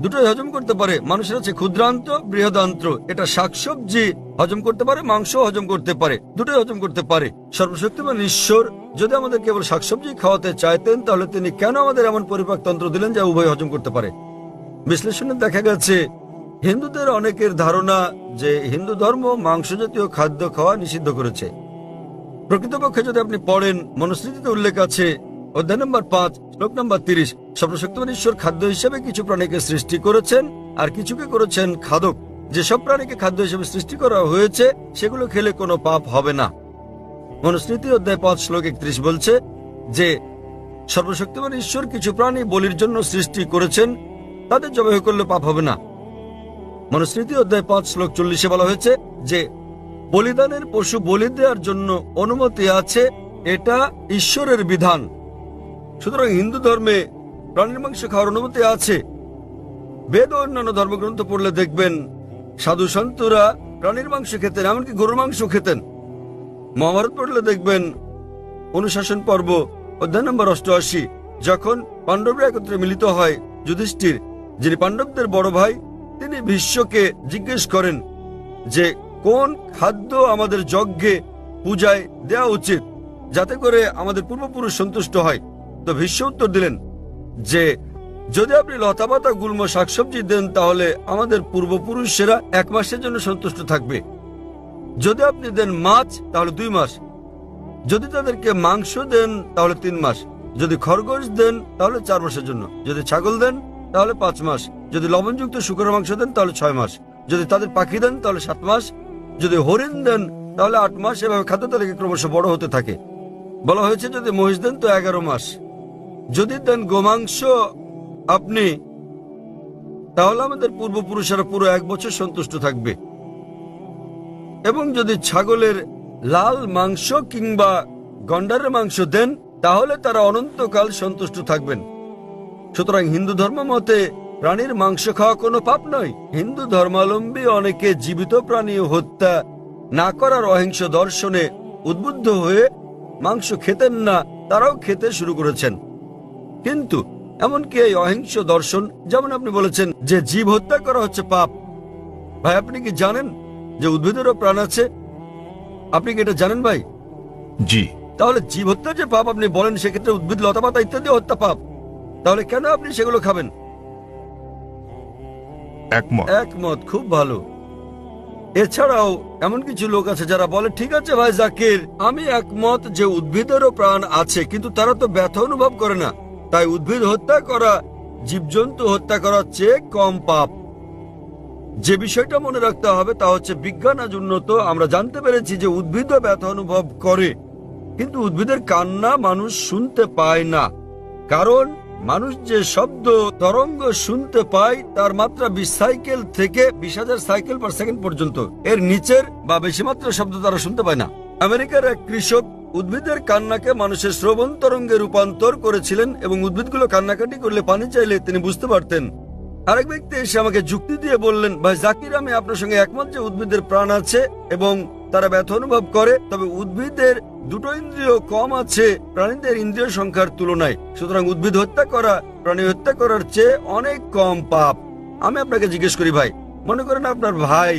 দুটোই হজম করতে পারে। মানুষের আছে ক্ষুদ্রান্ত্র, বৃহদান্ত্র। এটা শাকসবজি হজম করতে পারে, মাংস হজম করতে পারে, দুটোই হজম করতে পারে। সর্বশক্তিমান ঈশ্বর যদি আমাদের কেবল শাকসবজি খাওয়াতে চাইতেন, তাহলে তিনি কেন আমাদের এমন পরিপাকতন্ত্র দিলেন যা উভয় হজম করতে পারে? বিশ্লেষণে দেখা গেছে হিন্দুদের অনেকের ধারণা যে হিন্দু ধর্ম মাংস জাতীয় খাদ্য খাওয়া নিষিদ্ধ করেছে। প্রকৃতপক্ষে যদি আপনি পড়েন, মনুস্মৃতিতে উল্লেখ আছে অধ্যায় নম্বর 5 শ্লোক নম্বর 30, সর্বশক্তিমান ঈশ্বর খাদ্য হিসেবে কিছু প্রাণীকে সৃষ্টি করেছেন আর কিছুকে করেছেন খাদক। যেসব প্রাণীকে খাদ্য হিসেবে সৃষ্টি করা হয়েছে সেগুলো খেলে কোনো পাপ হবে না। মনুস্মৃতি অধ্যায় 5 শ্লোক 31 বলছে যে সর্বশক্তিমান ঈশ্বর কিছু প্রাণী বলির জন্য সৃষ্টি করেছেন, তাদের জবাই করলে পাপ হবে না। মনুস্মৃতি অধ্যায় 5 শ্লোক 40 বলা হয়েছে যে বলিদানের পশু বলি দেওয়ার জন্য অনুমতি আছে, এটা ঈশ্বরের বিধান। সুতরাং হিন্দু ধর্মে প্রাণীর মাংস খাওয়ার অনুমতি আছে। বেদ ও অন্যান্য ধর্মগ্রন্থ পড়লে দেখবেন সাধু সন্তরা প্রাণীর মাংস খেতেন, এমনকি গরুর মাংস খেতেন। মহাভারত পড়লে দেখবেন অনুশাসন পর্ব অধ্যায় নম্বর 88, যখন পাণ্ডবরা একত্রে মিলিত হয়, যুধিষ্ঠির যিনি পাণ্ডবদের বড় ভাই, তিনি ভীষ্মকে জিজ্ঞেস করেন যে কোন খাদ্য আমাদের যজ্ঞে পূজায় দেওয়া উচিত যাতে করে আমাদের পূর্বপুরুষ সন্তুষ্ট হয়। তো ভীষ্ম উত্তর দিলেন যে যদি আপনি লতাপাতা, গুল্ম, শাকসবজি দেন তাহলে আমাদের পূর্বপুরুষেরা 1 মাসের জন্য সন্তুষ্ট থাকবে। যদি আপনি দেন মাছ তাহলে 2 মাস, যদি তাদেরকে মাংস দেন তাহলে 3 মাস, যদি খরগোশ দেন তাহলে 4 মাসের জন্য, যদি ছাগল দেন তাহলে 5 মাস, যদি লবণযুক্ত শুকরের মাংস দেন তাহলে 6 মাস, যদি তাদের পাখি দেন তাহলে 7 মাস, যদি হরিণ দেন তাহলে 8 মাস, এভাবে খাদ্য তালিকা ক্রমশ বড় হতে থাকে। বলা হয়েছে যদি মহিষ দেন তো 11 মাস, যদি দেন গোমাংস আপনি, তাহলে আমাদের পূর্বপুরুষেরা পুরো 1 বছর সন্তুষ্ট থাকবে। এবং যদি ছাগলের লাল মাংস কিংবা গন্ডারের মাংস দেন তাহলে তারা অনন্তকাল সন্তুষ্ট থাকবেন। সুতরাং হিন্দু ধর্ম মতে প্রাণীর মাংস খাওয়া কোনো পাপ নয়। হিন্দু ধর্মাবলম্বী অনেকে জীবিত প্রাণী হত্যা না করার অহিংস দর্শনে উদ্বুদ্ধ হয়ে মাংস খেতেন না, তারাও খেতে শুরু করেছেন। কিন্তু এমনকি এই অহিংস দর্শন, যেমন আপনি বলেছেন যে জীব হত্যা করা হচ্ছে পাপ, ভাই আপনি কি জানেন যে উদ্ভিদেরও প্রাণ আছে? আপনি কি এটা জানেন ভাই? জি। তাহলে জীব হত্যা যে পাপ আপনি বলেন, সেক্ষেত্রে উদ্ভিদ লতাপাতা ইত্যাদি হত্যা পাপ, তাহলে কেন আপনি সেগুলো খাবেন? একমত। একমত, খুব ভালো। এছাড়াও এমন কিছু লোক আছে যারা বলে ঠিক আছে ভাই জাকির, আমি একমত যে উদ্ভিদেরও প্রাণ আছে, কিন্তু তারা তো ব্যথা অনুভব করে না, তাই উদ্ভিদ হত্যা করা জীবজন্তু হত্যা করার চেয়ে কম পাপ। যে বিষয়টা মনে রাখতে হবে তা হচ্ছে বিজ্ঞান আজ উন্নত, আমরা জানতে পেরেছি যে উদ্ভিদও ব্যথা অনুভব করে, কিন্তু উদ্ভিদের কান্না মানুষ শুনতে পায় না। কারণ মানুষ যে শব্দ তরঙ্গ শুনতে পায় তার মাত্রা 20 সাইকেল থেকে 20,000 সাইকেল পার সেকেন্ড পর্যন্ত, এর নিচের বা বেশি মাত্রার শব্দ তারা শুনতে পায় না। আমেরিকার এক কৃষক উদ্ভিদের কান্নাকে মানুষের শ্রবণ তরঙ্গে রূপান্তর করেছিলেন এবং উদ্ভিদগুলো কান্নাকাটি করলে পানি চাইলে তিনি বুঝতে পারতেন। আরেক ব্যক্তি এসে আমাকে যুক্তি দিয়ে বললেন, ভাই জাকির আমি আপনার সঙ্গে একমত যে উদ্ভিদের প্রাণ আছে এবং তারা ব্যথা অনুভব করে, তবে উদ্ভিদের 2টো ইন্দ্রিয় কম আছে প্রাণীদের ইন্দ্রিয় সংখ্যার তুলনায়। সুতরাং উদ্ভিদ হত্যা করা প্রাণী হত্যা করার চেয়ে অনেক কম পাপ। আমি আপনাকে জিজ্ঞেস করি ভাই, মনে করেন আপনার ভাই,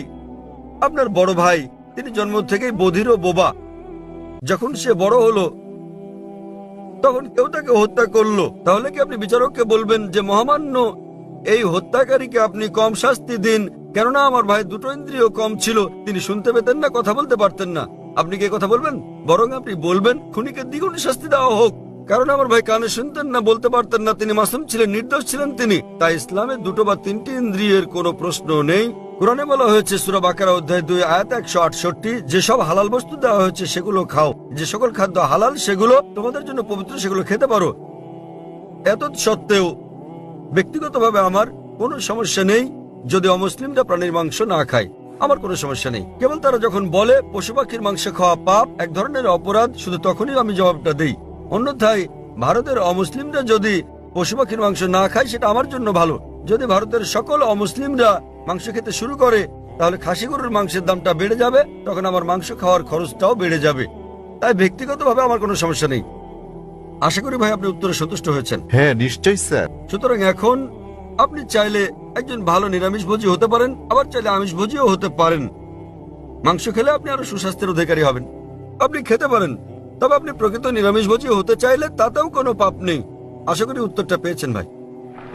আপনার বড় ভাই, তিনি জন্ম থেকেই বধির ও বোবা। যখন সে বড় হলো তখন কেউ তাকে হত্যা করলো, তাহলে কি আপনি বিচারককে বলবেন যে মহামান্য এই হত্যাকারীকে আপনি কম শাস্তি দিন, কেননা আমার ভাই 2টো ইন্দ্রিয় কম ছিল, তিনি শুনতে পেতেন না, কথা বলতে পারতেন না? আপনি কি কথা বলবেন? বরং আপনি বলবেন খুনিকে দ্বিগুণ শাস্তি দেওয়া হোক, কারণ আমার ভাই কানে শুনতেন না, বলতে পারতেন না, তিনি মাসুম ছিলেন, নির্দোষ ছিলেন তিনি। তাই ইসলামে 2টো বা 3টি ইন্দ্রিয়ের কোনো প্রশ্ন নেই। কোরআনে বলা হয়েছে সূরা বাকারা অধ্যায় 2 আয়াত 168, যেসব হালাল বস্তু দেওয়া হয়েছে সেগুলো খাও, যে সকল খাদ্য হালাল সেগুলো তোমাদের জন্য পবিত্র, সেগুলো খেতে পারো। এত সত্ত্বেও ব্যক্তিগতভাবে আমার কোনো সমস্যা নেই যদি অমুসলিমরা প্রাণীর মাংস না খায়, আমার কোনো সমস্যা নেই। কেবল তারা যখন বলে পশু পাখির মাংস খাওয়া পাপ, এক ধরনের অপরাধ, শুধু তখনই আমি জবাবটা দেই। অন্যথায় ভারতের অমুসলিমরা যদি পশু পাখির মাংস না খায় সেটা আমার জন্য ভালো। যদি ভারতের সকল অমুসলিমরা মাংস খেতে শুরু করে তাহলে খাসি গরুর মাংসের দামটা বেড়ে যাবে, তখন আমার মাংস খাওয়ার খরচটাও বেড়ে যাবে। তাই ব্যক্তিগতভাবে আমার কোনো সমস্যা নেই। আশা করি ভাই আপনি উত্তরে সন্তুষ্ট হয়েছেন। হ্যাঁ নিশ্চয়ই স্যার। সুতরাং এখন আপনি চাইলে একজন ভালো নিরামিষভোজী হতে পারেন, আবার চাইলে আমিষভোজীও হতে পারেন। মাংস খেলে আপনি আরো সুস্বাস্থ্যের অধিকারী হবেন, আপনি খেতে পারেন। তবে আপনি প্রকৃত নিরামিষভোজী হতে চাইলে তাতেও কোনো পাপ নেই। আশা করি উত্তরটা পেয়েছেন ভাই।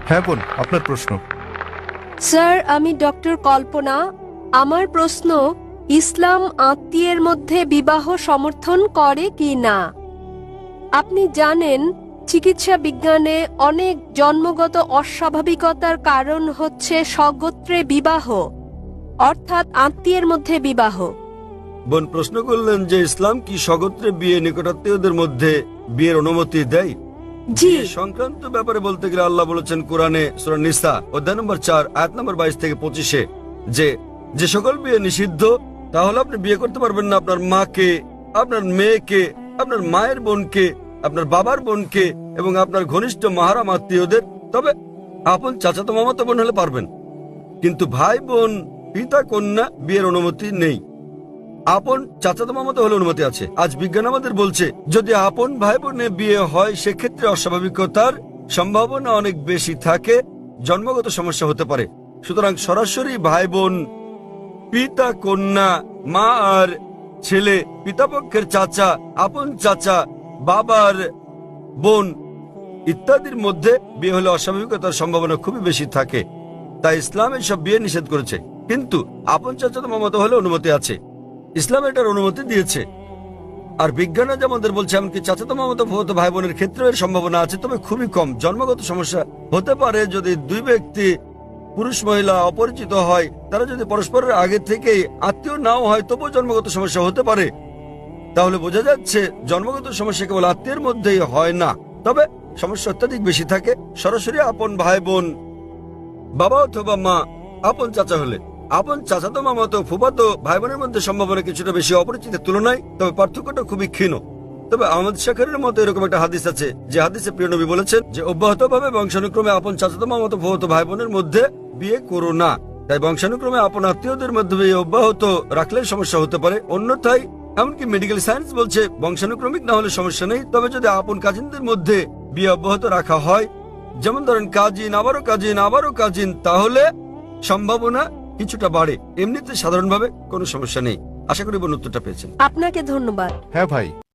হ্যাঁ বোন, আপনার প্রশ্ন। স্যার, আমি ডক্টর কল্পনা। আমার প্রশ্ন, ইসলাম আত্মীয়ের মধ্যে বিবাহ সমর্থন করে কি না? আপনি জানেন চিকিৎসা বিজ্ঞানে অনেক জন্মগত অস্বাভাবিকতার কারণ হচ্ছে স্বগোত্রে বিবাহ, অর্থাৎ আত্মীয়ের মধ্যে বিবাহ। বোন প্রশ্ন করলেন যে ইসলাম কি স্বগোত্রে বিয়ে, নিকটাত্মীয়দের মধ্যে বিয়ের অনুমতি দেয়? জি। বিয়ে সংক্রান্ত ব্যাপারে বলতে গেলে আল্লাহ বলেছেন কোরআনে সূরা নিসা অধ্যায় নম্বর 4 আয়াত নম্বর 22 থেকে 25 যে সকল বিয়ে নিষিদ্ধ, তাহলে আপনি বিয়ে করতে পারবেন না আপনার মাকে, আপনার মেয়েকে, আপনার মায়ের বোনকে, আপনার বাবার বোনকে এবং আপনার ঘনিষ্ঠ মাহারাম আত্মীয়দের। তবে আপন চাচাতো মামাতো বোন হলে পারবেন, কিন্তু ভাই বোন, পিতা কন্যা বিয়ের অনুমতি নেই। আপন চাচাতো মামাতো হলে অনুমতি আছে। আজ বিজ্ঞান আমাদের বলছে যদি আপন ভাই বোনে বিয়ে হয় সেক্ষেত্রে অস্বাভাবিকতার সম্ভাবনা অনেক বেশি থাকে, জন্মগত সমস্যা হতে পারে। সুতরাং সরাসরি ভাই বোন, পিতা কন্যা, মা আর ছেলে, পিতাপক্ষের চাচা, আপন চাচা, বাবার বোন ইত্যাদির মধ্যে বিয়ে হলে অস্বাভাবিকতার সম্ভাবনা খুবই বেশি থাকে। তাই ইসলাম এইসব বিয়ে নিষেধ করেছে, কিন্তু আপন চাচাতো মামাতো হলে অনুমতি আছে। ইসলাম এটার অনুমতি দিয়েছে। আর বিজ্ঞান আজ আমাদের বলছে এমনকি চাচাতো মামাতো ফুফাতো ভাই বোনের ক্ষেত্রে এর সম্ভাবনা আছে, তবে খুবই কম। জন্মগত সমস্যা হতে পারে যদি দুই ব্যক্তি পুরুষ মহিলা অপরিচিত হয়, তারা যদি পরস্পরের আগে থেকেই আত্মীয় নাও হয় তবুও জন্মগত সমস্যা হতে পারে। তাহলে বোঝা যাচ্ছে জন্মগত সমস্যা কেবল আত্মীয়ের মধ্যেই হয় না, তবে সমস্যা অত্যাধিক বেশি থাকে সরাসরি আপন ভাই বোন, বাবা অথবা মা, আপন চাচা হলে। আপন চাচাতো মামাতো ফুফাতো ভাই বোনের মধ্যে সম্ভাবনা কিছুটা বেশি অপরিচিতের তুলনায়, তবে পার্থক্যটা খুবই ক্ষীণ। তবে আহমদ শাকরের মতো এরকম একটা হাদিস আছে, যে হাদিসে প্রিয় নবী বলেছেন যে অব্যাহতভাবে বংশানুক্রমে আপন চাচাতো মামাতো ফুফাতো ভাই বোনের মধ্যে বিয়ে করো না। তাই বংশানুক্রমে আপন আত্মীয়দের মধ্যে বিয়ে অব্যাহত রাখলে সমস্যা হতে পারে। অন্যথায় এমনকি মেডিকেল সায়েন্স বলছে বংশানুক্রমিক না হলে সমস্যা নেই, তবে যদি আপন কাজিনদের মধ্যে বিয়ে অব্যাহত রাখা হয়, যেমন ধরেন কাজিন আবারও কাজিন আবারও কাজিন, তাহলে সম্ভাবনা কিছুটা বাড়ে। এমনিতে সাধারণভাবে কোনো সমস্যা নেই। আশা করি বোন উত্তরটা পেয়েছেন। আপনাকে ধন্যবাদ। হ্যাঁ ভাই,